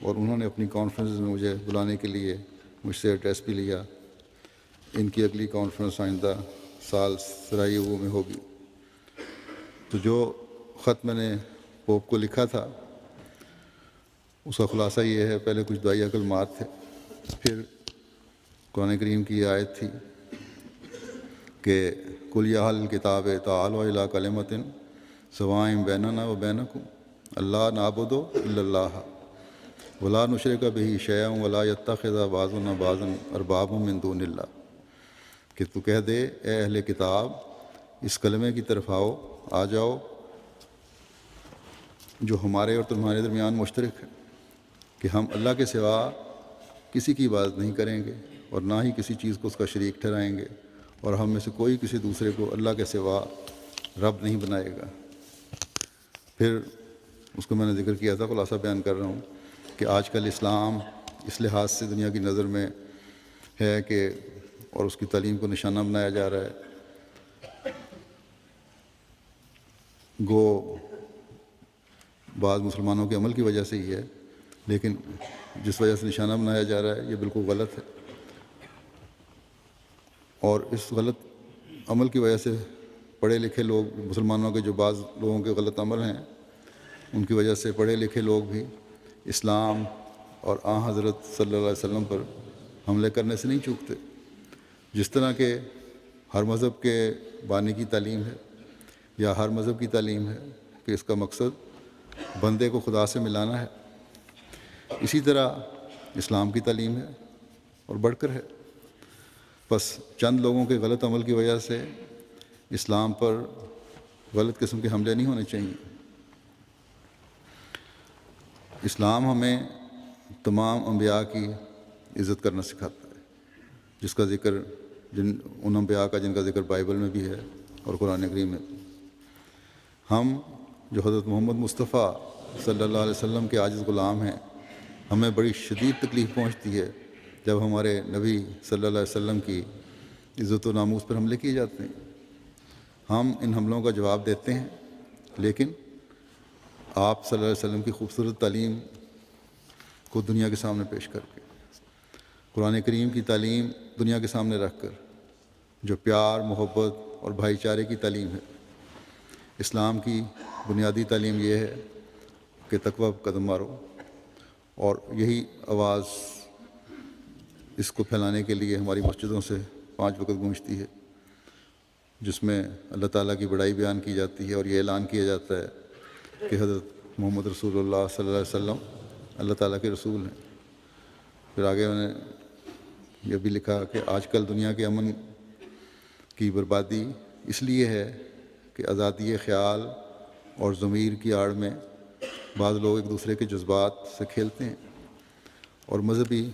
اور انہوں نے اپنی کانفرنس میں مجھے بلانے کے لیے مجھ سے ایڈریس بھی لیا۔ ان کی اگلی کانفرنس آئندہ سال سرائیوو میں ہوگی۔ تو جو خط میں نے پوپ کو لکھا تھا اس کا خلاصہ یہ ہے، پہلے کچھ دعائیہ کلمات تھے، پھر قرآن کریم کی آیت تھی کہ قل یا اہل الکتاب تعالوا الی کلمۃ سواء بیننا و بینکم الا نعبد الا اللہ ولا نشرک بہ شیئا ولا یتخذ بعضنا بعضا اربابا من دون اللہ، کہ تو کہہ دے اے اہل کتاب اس کلمے کی طرف آ جاؤ جو ہمارے اور تمہارے درمیان مشترک ہے، کہ ہم اللہ کے سوا کسی کی عبادت نہیں کریں گے اور نہ ہی کسی چیز کو اس کا شریک ٹھہرائیں گے، اور ہم میں سے کوئی کسی دوسرے کو اللہ کے سوا رب نہیں بنائے گا۔ پھر اس کو میں نے ذکر کیا تھا، خلاصہ بیان کر رہا ہوں کہ آج کل اسلام اس لحاظ سے دنیا کی نظر میں ہے کہ اور اس کی تعلیم کو نشانہ بنایا جا رہا ہے۔ گو بعض مسلمانوں کے عمل کی وجہ سے ہی ہے، لیکن جس وجہ سے نشانہ بنایا جا رہا ہے یہ بالکل غلط ہے، اور اس غلط عمل کی وجہ سے پڑھے لکھے لوگ، مسلمانوں کے جو بعض لوگوں کے غلط عمل ہیں ان کی وجہ سے پڑھے لکھے لوگ بھی اسلام اور حضرت صلی اللہ علیہ وسلم پر حملے کرنے سے نہیں چوکتے۔ جس طرح کہ ہر مذہب کے بانی کی تعلیم ہے یا ہر مذہب کی تعلیم ہے کہ اس کا مقصد بندے کو خدا سے ملانا ہے، اسی طرح اسلام کی تعلیم ہے اور بڑھ کر ہے۔ بس چند لوگوں کے غلط عمل کی وجہ سے اسلام پر غلط قسم کے حملے نہیں ہونے چاہیے۔ اسلام ہمیں تمام انبیاء کی عزت کرنا سکھاتا ہے، جس کا ذکر ان انبیاء کا جن کا ذکر بائبل میں بھی ہے اور قرآن کریم میں بھی۔ ہم جو حضرت محمد مصطفیٰ صلی اللہ علیہ وسلم کے عاجز غلام ہیں، ہمیں بڑی شدید تکلیف پہنچتی ہے جب ہمارے نبی صلی اللہ علیہ وسلم کی عزت و ناموس پر حملے کیے جاتے ہیں۔ ہم ان حملوں کا جواب دیتے ہیں، لیکن آپ صلی اللہ علیہ وسلم کی خوبصورت تعلیم کو دنیا کے سامنے پیش کر کے، قرآن کریم کی تعلیم دنیا کے سامنے رکھ کر، جو پیار، محبت اور بھائی چارے کی تعلیم ہے۔ اسلام کی بنیادی تعلیم یہ ہے کہ تقوی پر قدم مارو، اور یہی آواز اس کو پھیلانے کے لیے ہماری مسجدوں سے 5 وقت گونجتی ہے، جس میں اللہ تعالیٰ کی بڑائی بیان کی جاتی ہے اور یہ اعلان کیا جاتا ہے کہ حضرت محمد رسول اللہ صلی اللہ علیہ وسلم اللہ تعالیٰ کے رسول ہیں۔ پھر آگے میں نے یہ بھی لکھا کہ آج کل دنیا کے امن کی بربادی اس لیے ہے کہ آزادی خیال اور ضمیر کی آڑ میں بعض لوگ ایک دوسرے کے جذبات سے کھیلتے ہیں اور مذہبی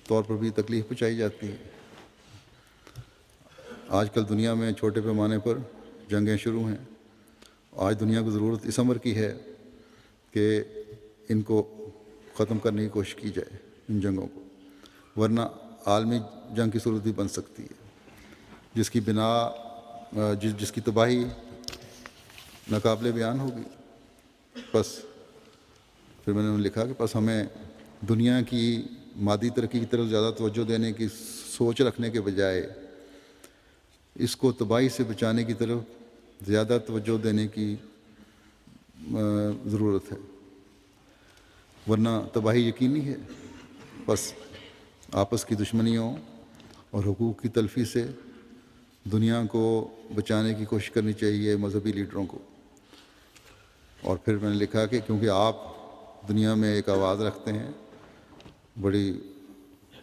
طور پر بھی تکلیف پہنچائی جاتی ہے۔ آج کل دنیا میں چھوٹے پیمانے پر جنگیں شروع ہیں۔ آج دنیا کو ضرورت اس امر کی ہے کہ ان کو ختم کرنے کی کوشش کی جائے، ان جنگوں کو، ورنہ عالمی جنگ کی صورت بھی بن سکتی ہے، جس کی تباہی ناقابل بیان ہوگی۔ بس پھر میں نے لکھا کہ بس ہمیں دنیا کی مادی ترقی کی طرف زیادہ توجہ دینے کی سوچ رکھنے کے بجائے اس کو تباہی سے بچانے کی طرف زیادہ توجہ دینے کی ضرورت ہے، ورنہ تباہی یقینی ہے۔ بس آپس کی دشمنیوں اور حقوق کی تلفی سے دنیا کو بچانے کی کوشش کرنی چاہیے مذہبی لیڈروں کو۔ اور پھر میں نے لکھا کہ کیونکہ آپ دنیا میں ایک آواز رکھتے ہیں، بڑی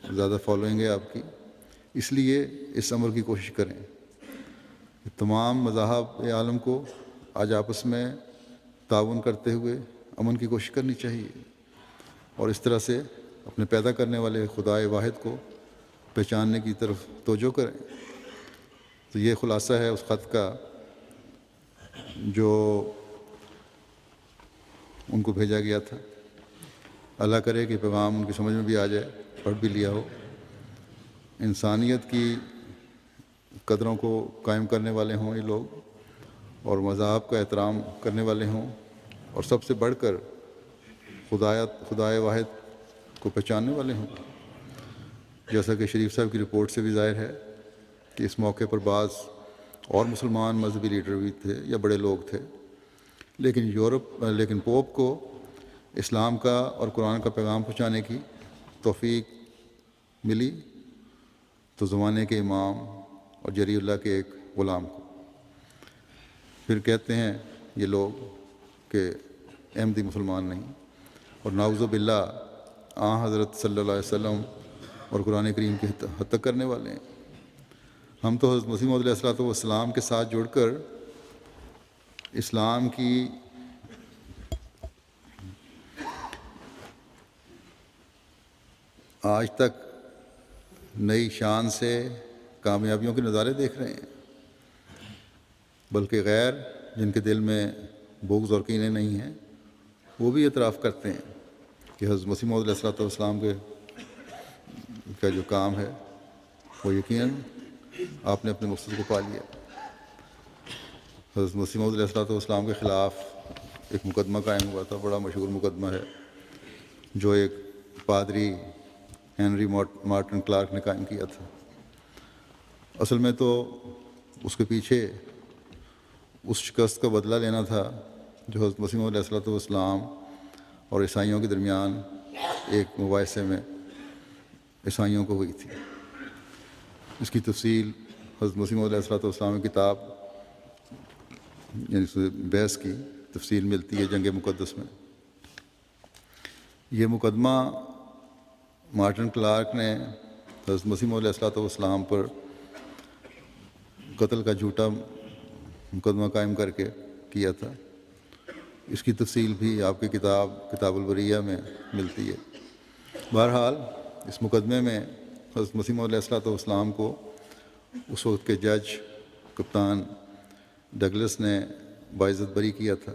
زیادہ فالوئنگ ہے آپ کی، اس لیے اس امر کی کوشش کریں کہ تمام مذاہب عالم کو آج آپس میں تعاون کرتے ہوئے امن کی کوشش کرنی چاہیے، اور اس طرح سے اپنے پیدا کرنے والے خدائے واحد کو پہچاننے کی طرف توجہ کریں۔ تو یہ خلاصہ ہے اس خط کا جو ان کو بھیجا گیا تھا۔ اللہ کرے کہ پیغام ان کی سمجھ میں بھی آ جائے، پڑھ بھی لیا ہو۔ انسانیت کی قدروں کو قائم کرنے والے ہوں یہ لوگ، اور مذاہب کا احترام کرنے والے ہوں، اور سب سے بڑھ کر خدائے واحد کو پہچاننے والے ہوں۔ جیسا کہ شریف صاحب کی رپورٹ سے بھی ظاہر ہے کہ اس موقع پر بعض اور مسلمان مذہبی لیڈر بھی تھے یا بڑے لوگ تھے، لیکن پوپ کو اسلام کا اور قرآن کا پیغام پہنچانے کی توفیق ملی تو زمانے کے امام اور جری اللہ کے ایک غلام کو۔ پھر کہتے ہیں یہ لوگ کہ احمدی مسلمان نہیں، اور نعوذ باللہ حضرت صلی اللہ علیہ وسلم اور قرآن کریم کی حد تک کرنے والے ہیں۔ ہم تو حضرت مسیح موعود علیہ الصلوۃ والسلام کے ساتھ جڑ کر اسلام کی آج تک نئی شان سے کامیابیوں کے نظارے دیکھ رہے ہیں، بلکہ غیر جن کے دل میں بغض اور کینے نہیں ہیں وہ بھی اعتراف کرتے ہیں کہ حضرت مسیح موعود علیہ الصلوۃ والسلام کا جو کام ہے وہ یقیناً آپ نے اپنے مقصد کو پا لیا۔ حضرت مسیح موعود علیہ الصلوۃ والسلام کے خلاف ایک مقدمہ قائم ہوا تھا، بڑا مشہور مقدمہ ہے، جو ایک پادری ہینری مارٹن کلارک نے قائم کیا تھا۔ اصل میں تو اس کے پیچھے اس شکست کا بدلہ لینا تھا جو حضرت مسیح موعود علیہ الصلوۃ والسلام اور عیسائیوں کے درمیان ایک مباحثے میں عیسائیوں کو ہوئی تھی۔ اس کی تفصیل حضرت مسیح موعود علیہ الصلوۃ والسلام کی کتاب یعنی بحث کی تفصیل ملتی ہے جنگ مقدس میں۔ یہ مقدمہ مارٹن کلارک نے حضرت مسیح موعود علیہ الصلوۃ والسلام پر قتل کا جھوٹا مقدمہ قائم کر کے کیا تھا۔ اس کی تفصیل بھی آپ کی کتاب البریہ میں ملتی ہے۔ بہرحال اس مقدمے میں حضرت مسیح موعود علیہ الصلوۃ والسلام کو اس وقت کے جج کپتان ڈگلس نے باعزت بری کیا تھا۔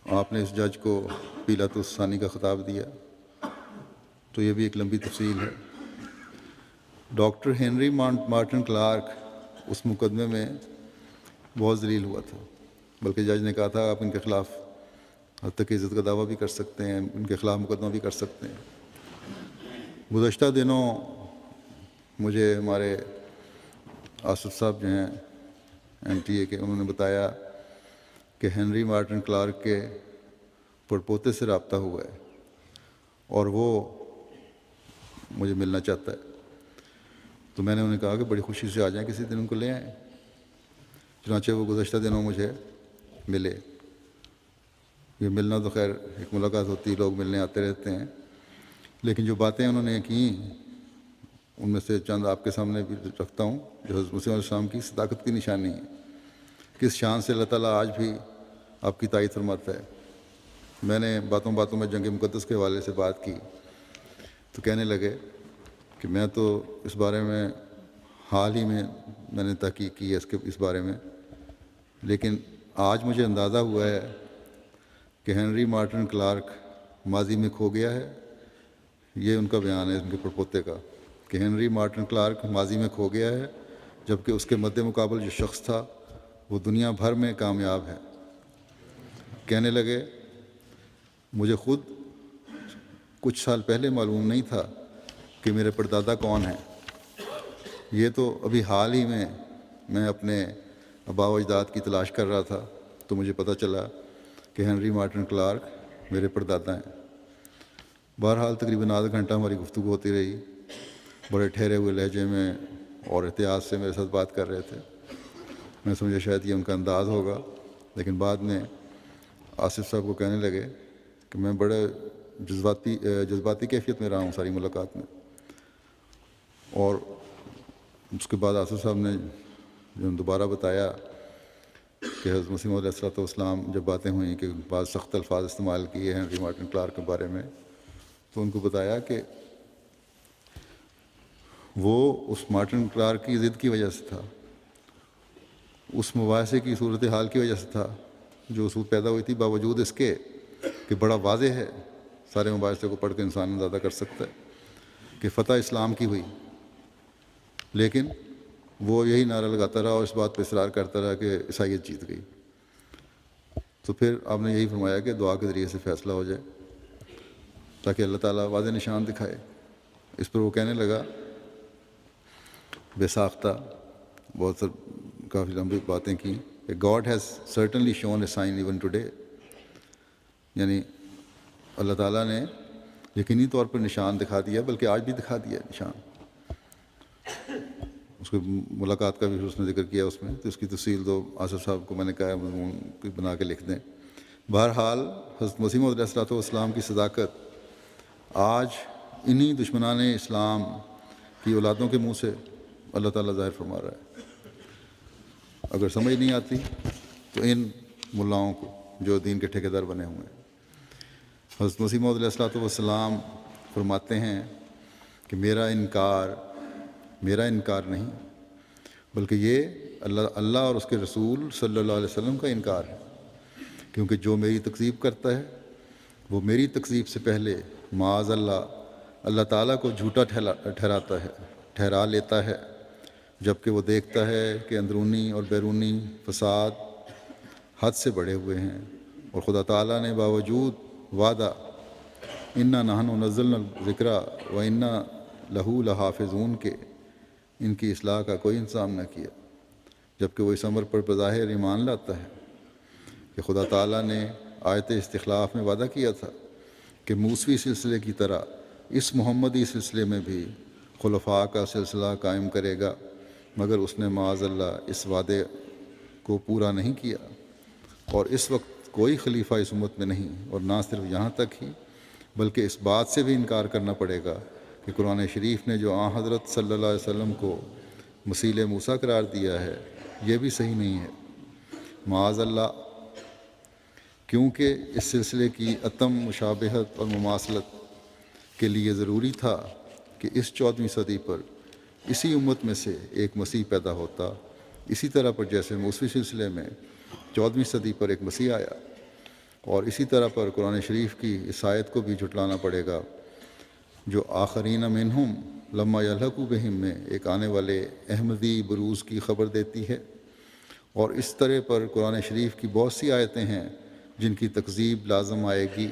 آپ نے اس جج کو پیلاطس ثانی کا خطاب دیا، تو یہ بھی ایک لمبی تفصیل ہے۔ ڈاکٹر ہنری مارٹن کلارک اس مقدمے میں بہت ذلیل ہوا تھا، بلکہ جج نے کہا تھا آپ ان کے خلاف حتی کہ عزت کا دعویٰ بھی کر سکتے ہیں، ان کے خلاف مقدمہ بھی کر سکتے ہیں۔ گزشتہ دنوں مجھے ہمارے آصف صاحب جو ہیں NTA کے، انہوں نے بتایا کہ ہنری مارٹن کلارک کے پڑپوتے سے رابطہ ہوا ہے اور وہ مجھے ملنا چاہتا ہے۔ تو میں نے انہیں کہا کہ بڑی خوشی سے آ جائیں، کسی دن ان کو لے آئیں۔ چنانچہ وہ گزشتہ دنوں مجھے ملے۔ یہ ملنا تو خیر ایک ملاقات ہوتی ہے، لوگ ملنے آتے رہتے ہیں، لیکن جو باتیں انہوں نے کیں ان میں سے چند آپ کے سامنے بھی رکھتا ہوں جو حضرت مسیح علیہ السلام کی صداقت کی نشانی ہے۔ کس شان سے اللہ تعالیٰ آج بھی آپ کی تائید فرماتا ہے۔ میں نے باتوں میں جنگ مقدس کے حوالے سے بات کی تو کہنے لگے کہ میں تو اس بارے میں حال ہی میں نے تحقیق کی ہے اس بارے میں، لیکن آج مجھے اندازہ ہوا ہے کہ ہنری مارٹن کلارک ماضی میں کھو گیا ہے۔ یہ ان کا بیان ہے ان کے پڑپوتے کا کہ ہنری مارٹن کلارک ماضی میں کھو گیا ہے، جبکہ اس کے مد مقابل جو شخص تھا وہ دنیا بھر میں کامیاب ہے۔ کہنے لگے مجھے خود کچھ سال پہلے معلوم نہیں تھا کہ میرے پردادا کون ہیں۔ یہ تو ابھی حال ہی میں اپنے آباء و اجداد کی تلاش کر رہا تھا تو مجھے پتہ چلا کہ ہنری مارٹن کلارک میرے پردادا ہیں۔ بہرحال تقریباً آدھا گھنٹہ ہماری گفتگو ہوتی رہی، بڑے ٹھہرے ہوئے لہجے میں اور احتیاط سے میرے ساتھ بات کر رہے تھے۔ میں سمجھا شاید یہ ان کا انداز ہوگا، لیکن بعد میں آصف صاحب کو کہنے لگے کہ میں بڑے جذباتی کیفیت میں رہا ہوں ساری ملاقات میں۔ اور اس کے بعد آصف صاحب نے جو دوبارہ بتایا کہ کہ حضرت مسیح موعود علیہ السلام جب باتیں ہوئیں کہ بعض سخت الفاظ استعمال کیے ہیں ہنری مارٹن کلارک کے بارے میں، تو ان کو بتایا کہ وہ اس مارٹن کلارک کی ضد کی وجہ سے تھا، اس مباحثے کی صورتحال کی وجہ سے تھا جو اصول پیدا ہوئی تھی، باوجود اس کے کہ بڑا واضح ہے، سارے مباحثے کو پڑھ کے انسان اندازہ کر سکتا ہے کہ فتح اسلام کی ہوئی، لیکن وہ یہی نعرہ لگاتا رہا اور اس بات پہ اصرار کرتا رہا کہ عیسائیت جیت گئی۔ تو پھر آپ نے یہی فرمایا کہ دعا کے ذریعے سے فیصلہ ہو جائے تاکہ اللہ تعالیٰ واضح نشان دکھائے۔ اس پر وہ کہنے لگا بے ساختہ بہت کافی لمبی باتیں کی کہ God has certainly shown a sign even today, یعنی اللہ تعالیٰ نے یقینی طور پر نشان دکھا دیا، بلکہ آج بھی دکھا دیا نشان۔ اس کی ملاقات کا بھی اس نے ذکر کیا اس میں، تو اس کی تفصیل تو آصف صاحب کو میں نے کہا مضمون بنا کے لکھ دیں۔ بہرحال حضرت مسیح موعود علیہ السلام کی صداقت آج انہی دشمنان اسلام کی اولادوں کے منہ سے اللہ تعالیٰ ظاہر فرما رہا ہے۔ اگر سمجھ نہیں آتی تو ان ملاؤں کو جو دین کے ٹھیکیدار بنے ہوئے ہیں۔ حضرت مسیح موعود علیہ السلام فرماتے ہیں کہ میرا انکار نہیں، بلکہ یہ اللہ اور اس کے رسول صلی اللہ علیہ وسلم کا انکار ہے، کیونکہ جو میری تکذیب کرتا ہے وہ میری تکذیب سے پہلے معاذ اللہ تعالیٰ کو جھوٹا ٹھہرا لیتا ہے، جبکہ وہ دیکھتا ہے کہ اندرونی اور بیرونی فساد حد سے بڑھے ہوئے ہیں، اور خدا تعالیٰ نے باوجود وعدہ انا نحن نزلنا الذکر و انا لہو لحافظون کے ان کی اصلاح کا کوئی انتظام نہ کیا، جبکہ وہ اس امر پر بظاہر ایمان لاتا ہے کہ خدا تعالیٰ نے آیت استخلاف میں وعدہ کیا تھا کہ موسوی سلسلے کی طرح اس محمدی سلسلے میں بھی خلفاء کا سلسلہ قائم کرے گا، مگر اس نے معاذ اللہ اس وعدے کو پورا نہیں کیا، اور اس وقت کوئی خلیفہ اس امت میں نہیں، اور نہ صرف یہاں تک ہی بلکہ اس بات سے بھی انکار کرنا پڑے گا کہ قرآن شریف نے جو حضرت صلی اللہ علیہ وسلم کو مثیل موسیٰ قرار دیا ہے یہ بھی صحیح نہیں ہے، معاذ اللہ، کیونکہ اس سلسلے کی عدم مشابہت اور مماثلت کے لیے ضروری تھا کہ اس 14ویں صدی پر اسی امت میں سے ایک مسیح پیدا ہوتا، اسی طرح پر جیسے موسوی سلسلے میں 14ویں صدی پر ایک مسیح آیا، اور اسی طرح پر قرآن شریف کی اس آیت کو بھی جھٹلانا پڑے گا جو آخرین منہم لما یلحقوا بہم میں ایک آنے والے احمدی بروز کی خبر دیتی ہے۔ اور اس طرح پر قرآن شریف کی بہت سی آیتیں ہیں جن کی تکذیب لازم آئے گی،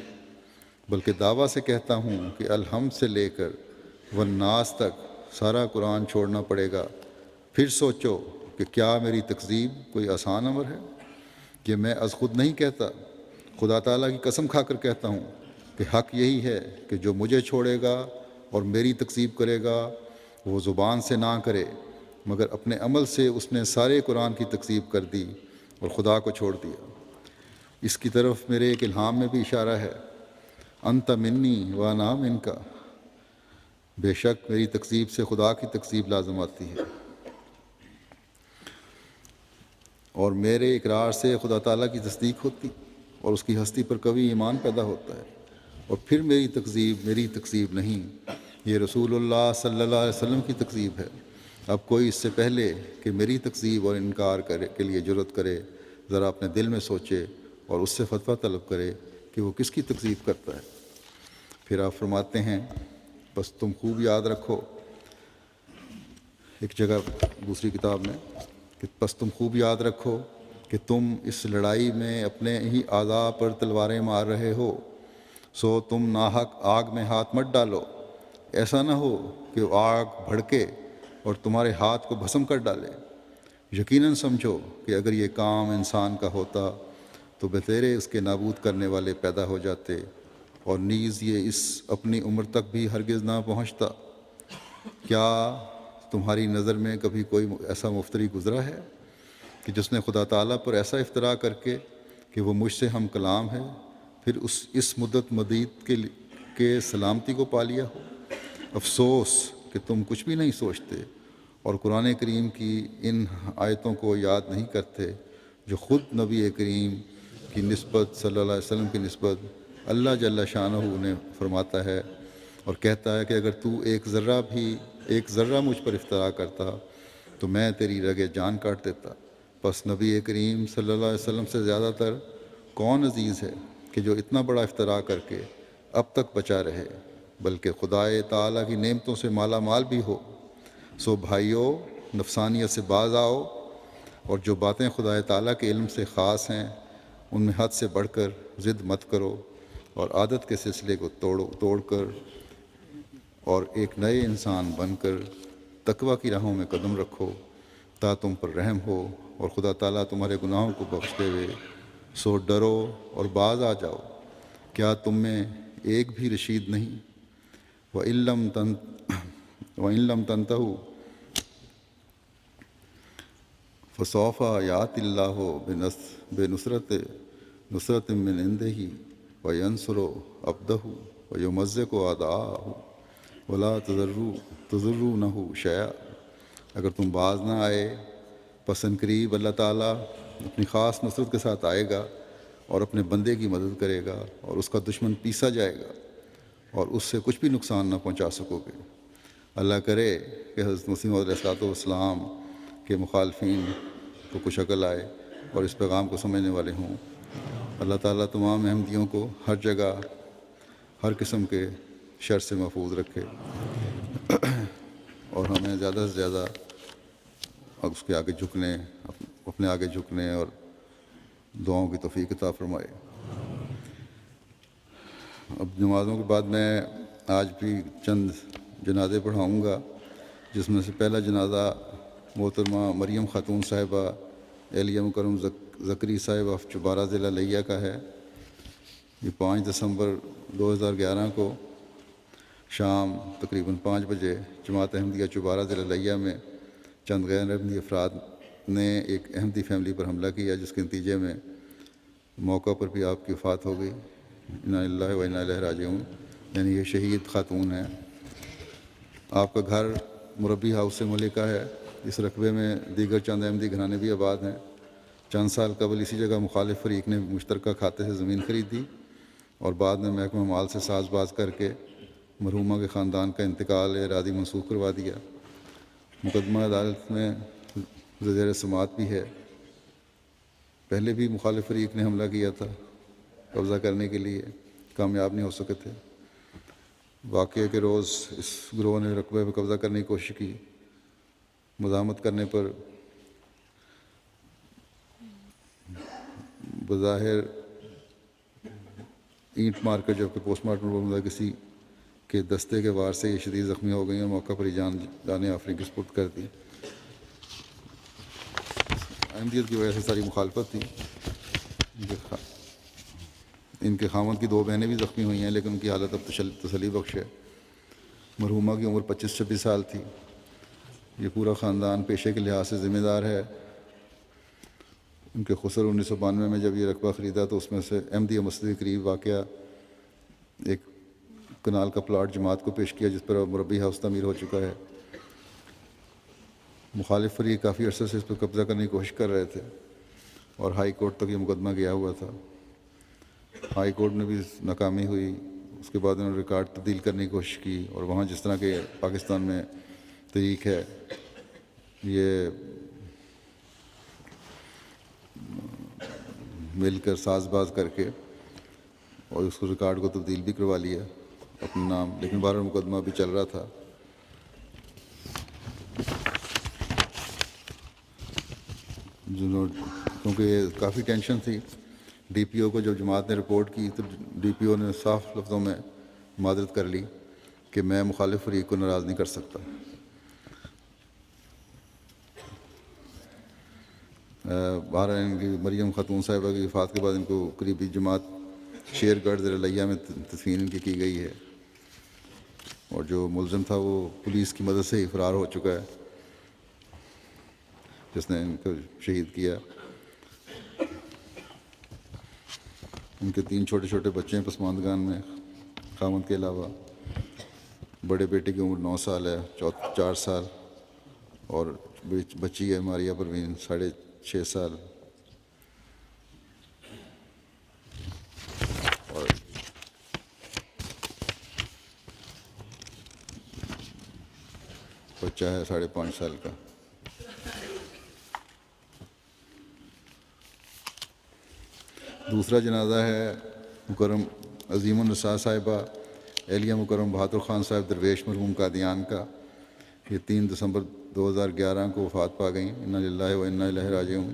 بلکہ دعویٰ سے کہتا ہوں کہ الحمد سے لے کر والناس تک سارا قرآن چھوڑنا پڑے گا۔ پھر سوچو کہ کیا میری تکذیب کوئی آسان امر ہے؟ یہ میں از خود نہیں کہتا، خدا تعالیٰ کی قسم کھا کر کہتا ہوں کہ حق یہی ہے کہ جو مجھے چھوڑے گا اور میری تکذیب کرے گا وہ زبان سے نہ کرے، مگر اپنے عمل سے اس نے سارے قرآن کی تکذیب کر دی اور خدا کو چھوڑ دیا۔ اس کی طرف میرے ایک الہام میں بھی اشارہ ہے، انت منی وانا منکا، بے شک میری تکذیب سے خدا کی تکذیب لازم آتی ہے، اور میرے اقرار سے خدا تعالیٰ کی تصدیق ہوتی اور اس کی ہستی پر قوی ایمان پیدا ہوتا ہے، اور پھر میری تکذیب نہیں، یہ رسول اللہ صلی اللہ علیہ وسلم کی تکذیب ہے۔ اب کوئی اس سے پہلے کہ میری تکذیب اور انکار کے لیے جرأت کرے، ذرا اپنے دل میں سوچے اور اس سے فتویٰ طلب کرے کہ وہ کس کی تکذیب کرتا ہے۔ پھر آپ فرماتے ہیں بس تم خوب یاد رکھو، ایک جگہ دوسری کتاب میں کہ بس تم خوب یاد رکھو کہ تم اس لڑائی میں اپنے ہی اعضاء پر تلواریں مار رہے ہو، سو تم ناحق آگ میں ہاتھ مت ڈالو، ایسا نہ ہو کہ وہ آگ بھڑکے اور تمہارے ہاتھ کو بھسم کر ڈالے۔ یقیناً سمجھو کہ اگر یہ کام انسان کا ہوتا تو بتیرے اس کے نابود کرنے والے پیدا ہو جاتے، اور نیز یہ اس اپنی عمر تک بھی ہرگز نہ پہنچتا۔ کیا تمہاری نظر میں کبھی کوئی ایسا مفتری گزرا ہے کہ جس نے خدا تعالیٰ پر ایسا افتراء کر کے کہ وہ مجھ سے ہم کلام ہے، پھر اس مدت مدید کے سلامتی کو پا لیا ہو؟ افسوس کہ تم کچھ بھی نہیں سوچتے اور قرآن کریم کی ان آیتوں کو یاد نہیں کرتے جو خود نبی کریم کی نسبت صلی اللہ علیہ وسلم کی نسبت اللہ جل شانہ انہیں فرماتا ہے اور کہتا ہے کہ اگر تو ایک ذرہ مجھ پر افترا کرتا تو میں تیری رگے جان کاٹ دیتا۔ پس نبی کریم صلی اللہ علیہ وسلم سے زیادہ تر کون عزیز ہے کہ جو اتنا بڑا افترا کر کے اب تک بچا رہے، بلکہ خدائے تعالیٰ کی نعمتوں سے مالا مال بھی ہو۔ سو بھائیو، نفسانیت سے باز آؤ اور جو باتیں خدائے تعالیٰ کے علم سے خاص ہیں ان میں حد سے بڑھ کر ضد مت کرو، اور عادت کے سلسلے کو توڑ کر اور ایک نئے انسان بن کر تقوی کی راہوں میں قدم رکھو تا تم پر رحم ہو اور خدا تعالیٰ تمہارے گناہوں کو بخشتے ہوئے۔ سو ڈرو اور باز آ جاؤ، کیا تم میں ایک بھی رشید نہیں؟ وَإِن لَّمْ تَنْتَهُوا فَسَوْفَ يَأْتِي اللَّهُ بِنُصْرَةٍ مِّنْ عِندِهِ وَيَنصُرُ عَبْدَهُ وَيُمَزِّقُ أَعْدَاءَهُ وَلَا تَضُرُّونَهُ شَيْئًا۔ اگر تم باز نہ آئے، پس قریب اللہ تعالیٰ اپنی خاص نصرت کے ساتھ آئے گا اور اپنے بندے کی مدد کرے گا، اور اس کا دشمن پیسا جائے گا اور اس سے کچھ بھی نقصان نہ پہنچا سکو گے۔ اللہ کرے کہ حضرت مسیح موعود علیہ السلام کے مخالفین کو کچھ عقل آئے اور اس پیغام کو سمجھنے والے ہوں۔ اللہ تعالیٰ تمام احمدیوں کو ہر جگہ ہر قسم کے شر سے محفوظ رکھے اور ہمیں زیادہ سے زیادہ اس کے آگے جھکنے، اپنے آگے جھکنے اور دعاؤں کی توفیق عطا فرمائے۔ اب نمازوں کے بعد میں آج بھی چند جنازے پڑھاؤں گا، جس میں سے پہلا جنازہ محترمہ مریم خاتون صاحبہ اہلیہ مکرم زکری صاحبہ چبارہ ضلع لیا کا ہے۔ یہ 5 دسمبر 2011 کو شام تقریباً 5 بجے جماعت احمدیہ چبارہ ضلع لیا میں چند غیر احمدی افراد نے ایک احمدی فیملی پر حملہ کیا، جس کے نتیجے میں موقع پر بھی آپ کی وفات ہو گئی۔ انا للہ و انا الیہ راجعون، یعنی یہ شہید خاتون ہیں۔ آپ کا گھر مربی ہاؤس سے ملکہ ہے۔ اس رقبے میں دیگر چند احمدی گھرانے بھی آباد ہیں۔ چند سال قبل اسی جگہ مخالف فریق نے مشترکہ کھاتے سے زمین خریدی اور بعد میں محکمہ مال سے ساز باز کر کے مرحومہ کے خاندان کا انتقال اراضی منسوخ کروا دیا۔ مقدمہ عدالت میں زیر سماعت بھی ہے۔ پہلے بھی مخالف فریق نے حملہ کیا تھا قبضہ کرنے کے لیے، کامیاب نہیں ہو سکے تھے۔ واقعے کے روز اس گروہ نے رقبے پہ قبضہ کرنے کی کوشش کی۔ مزاحمت کرنے پر بظاہر اینٹ مار کر، جبکہ پوسٹ مارٹم رپورٹ میں کسی کے دستے کے وار سے یہ شدید زخمی ہو گئی اور موقع پر ہی جانے آفرین کی سپرد کر دی۔ احمدیت کی وجہ سے ساری مخالفت تھی۔ ان کے خاوند کی 2 بہنیں بھی زخمی ہوئی ہیں، لیکن ان کی حالت اب تسلی بخش ہے۔ مرحومہ کی عمر 25-26 سال تھی۔ یہ پورا خاندان پیشے کے لحاظ سے ذمہ دار ہے۔ ان کے خسر 1992 میں جب یہ رقبہ خریدا تو اس میں سے احمدیہ مسجد کے قریب واقعہ ایک کنال کا پلاٹ جماعت کو پیش کیا، جس پر اب مربی ہاؤس تعمیر ہو چکا ہے۔ مخالف فریق کافی عرصے سے اس پر قبضہ کرنے کی کوشش کر رہے تھے اور ہائی کورٹ تک یہ مقدمہ گیا ہوا تھا۔ ہائی کورٹ میں بھی ناکامی ہوئی۔ اس کے بعد انہوں نے ریکارڈ تبدیل کرنے کی کوشش کی، اور وہاں جس طرح کے پاکستان میں طریق ہے، یہ مل کر ساز باز کر کے اور اس کو ریکارڈ کو تبدیل بھی کروا لیا اپنا نام، لیکن بہرحال مقدمہ بھی چل رہا تھا۔ کیونکہ کافی ٹینشن تھی، ڈی پی او کو جب جماعت نے رپورٹ کی تو ڈی پی او نے صاف لفظوں میں معذرت کر لی کہ میں مخالف فریق کو ناراض نہیں کر سکتا۔ بہرحال ان کی مریم خاتون صاحبہ کی وفات کے بعد ان کو قریبی جماعت شیر گڑھ ضلع لیا میں تدفین ان کی گئی ہے، اور جو ملزم تھا وہ پولیس کی مدد سے ہی فرار ہو چکا ہے، جس نے ان کو شہید کیا۔ ان کے 3 چھوٹے چھوٹے بچے ہیں پسماندگان میں، خاوند کے علاوہ۔ بڑے بیٹے کی عمر 9 سال ہے، 4 سال، اور بچی ہے ماریہ پروین 6.5 سال۔ بچہ ہے 5.5 سال کا. دوسرا جنازہ ہے مکرم عظیم النساء صاحبہ اہلیہ مکرم بہادر خان صاحب درویش مرحوم قادیان کا. یہ 3 دسمبر 2011 کو وفات پا گئیں. انا للہ و انا الیہ راجعون.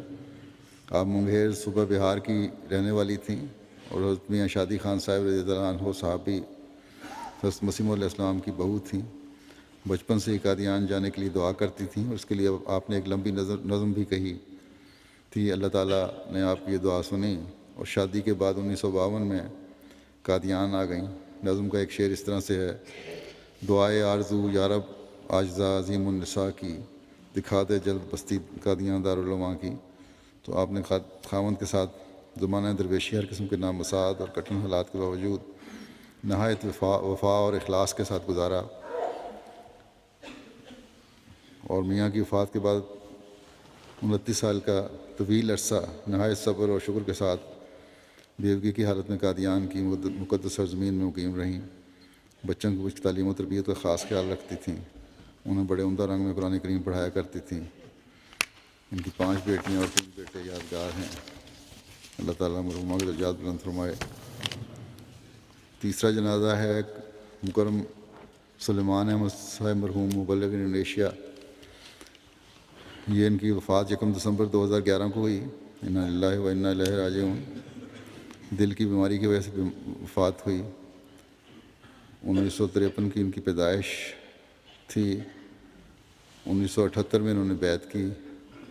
آپ منگیر صوبہ بہار کی رہنے والی تھیں اور حضرت میاں شادی خان صاحب رضی اللہ عنہ صحابی حضرت مسیح علیہ السلام کی بہو تھیں. بچپن سے ہی قادیان جانے کے لیے دعا کرتی تھیں اور اس کے لیے آپ نے ایک لمبی نظم بھی کہی تھی. اللہ تعالیٰ نے آپ کی یہ دعا سنی اور شادی کے بعد 1952 میں قادیان آ گئیں. نظم کا ایک شعر اس طرح سے ہے: دعائے آرزو یا رب عاجزہ عظیم النساء کی، دکھا دے جلد بستی قادیان دارالعلماء کی. تو آپ نے خاوند کے ساتھ زمانہ درویشی ہر قسم کے نامساعد اور کٹھن حالات کے باوجود نہایت وفا اور اخلاص کے ساتھ گزارا. اور میاں کی وفات کے بعد 29 سال کا طویل عرصہ نہایت صبر اور شکر کے ساتھ بیوگی کی حالت میں قادیان کی مقدس سرزمین میں مقیم رہیں. بچوں کی کچھ تعلیم و تربیت کا خاص خیال رکھتی تھیں. انہیں بڑے عمدہ رنگ میں قرآن کریم پڑھایا کرتی تھیں. ان کی 5 بیٹیاں اور 3 بیٹے یادگار ہیں. اللہ تعالیٰ مرحومہ کے درجات بلند فرمائے. تیسرا جنازہ ہے مکرم سلیمان احمد صاحب مرحوم مبلغ انڈونیشیا. یہ ان کی وفات 1 دسمبر 2011 کو ہوئی. انا للہ و انا الیہ راجعون. دل کی بیماری کی وجہ سے وفات ہوئی. 1953 کی ان کی پیدائش تھی. 1978 میں انہوں نے بیعت کی.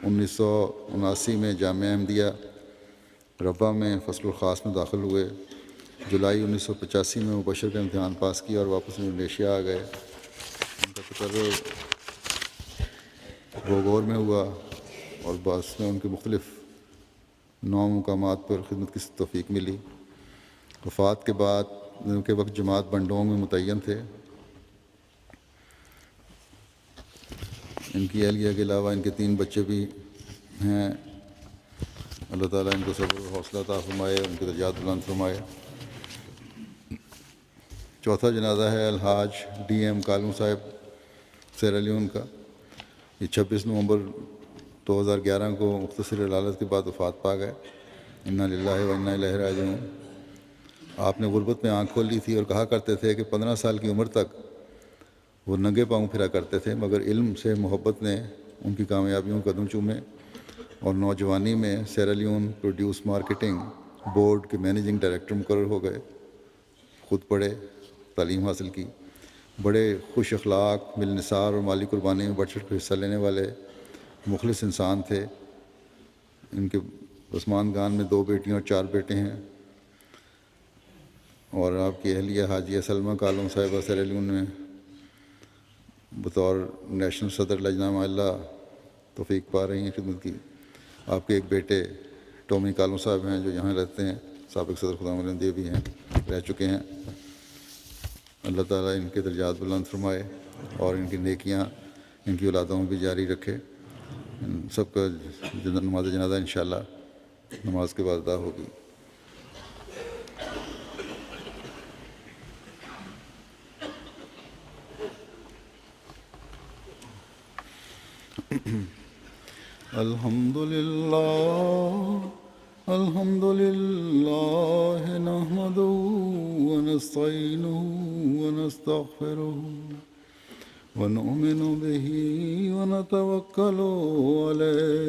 1979 میں جامعہ احمدیہ ربا میں فصل الخاص میں داخل ہوئے. جولائی 1985 میں مبشر کا امتحان پاس کیا اور واپس انڈونیشیا آ گئے. ان کا تقرر بوگور میں ہوا اور بعد میں ان کے مختلف 9 مقامات پر خدمت کی توفیق ملی. وفات کے بعد کے وقت جماعت بنڈونگ میں متعین تھے. ان کی اہلیہ کے علاوہ ان کے 3 بچے بھی ہیں. اللہ تعالیٰ ان کو صبر و حوصلہ عطا فرمائے، ان کے درجات بلند فرمائے. چوتھا جنازہ ہے الحاج ڈی ایم کالوں صاحب سیرا لیون کا. یہ 26 نومبر 2011 کو مختصر علالت کے بعد وفات پا گئے. انا للہ و انا الیہ راجعون. آپ نے غربت میں آنکھ کھول لی تھی اور کہا کرتے تھے کہ 15 سال کی عمر تک وہ ننگے پاؤں پھرا کرتے تھے، مگر علم سے محبت نے ان کی کامیابیوں قدم چومے اور نوجوانی میں سیرا لیون پروڈیوس مارکیٹنگ بورڈ کے مینیجنگ ڈائریکٹر مقرر ہو گئے. خود پڑھے، تعلیم حاصل کی. بڑے خوش اخلاق، ملنسار اور مالی قربانی میں بڑھ چڑھ کر حصہ لینے والے مخلص انسان تھے. ان کے عثمان گان میں 2 بیٹیاں اور 4 بیٹے ہیں. اور آپ کی اہلیہ حاجیہ سلمہ کالوں صاحبہ سیرا لیون میں بطور نیشنل صدر لجنہ معلّہ توفیق پا رہی ہیں خدمت کی. آپ کے ایک بیٹے ٹومی کالوں صاحب ہیں جو یہاں رہتے ہیں، سابق صدر خدا ملندیہ بھی ہیں، رہ چکے ہیں. اللہ تعالیٰ ان کے درجات بلند فرمائے اور ان کی نیکیاں ان کی اولادوں میں بھی جاری رکھے. ان سب کا نماز جنازہ انشاءاللہ نماز کے بعد ادا ہوگی. الحمد للہ نحمده ونستعینه ونستغفره ونؤمن به ونتوکل علیہ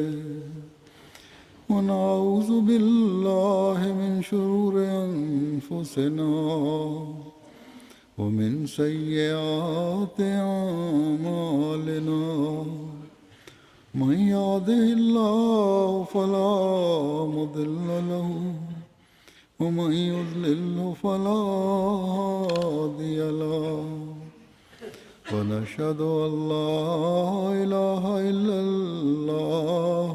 ونعوذ باللہ من شرور انفسنا ومن سیئات اعمالنا. من يهده الله فلا مضل له ومن يضلل فلا هادي له. ونشهد أن لا إله إلا الله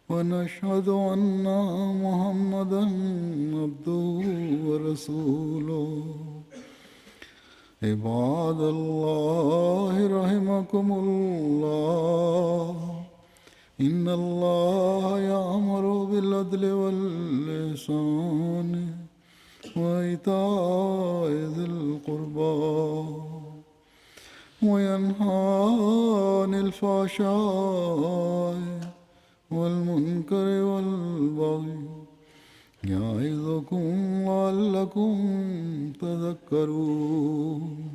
ونشهد أن محمدا عبده ورسوله. عباد اللہ رحمکم اللہ ان اللہ یأمر بالعدل والإحسان وإیتاء ذی القربى وينهى عن الفحشاء والمنكر والبغي يعظكم لعلكم تذكرون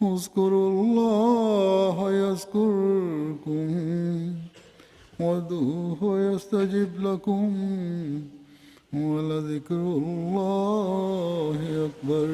اذكروا الله يذكركم وادعوه يستجب لكم ولذكر الله أكبر.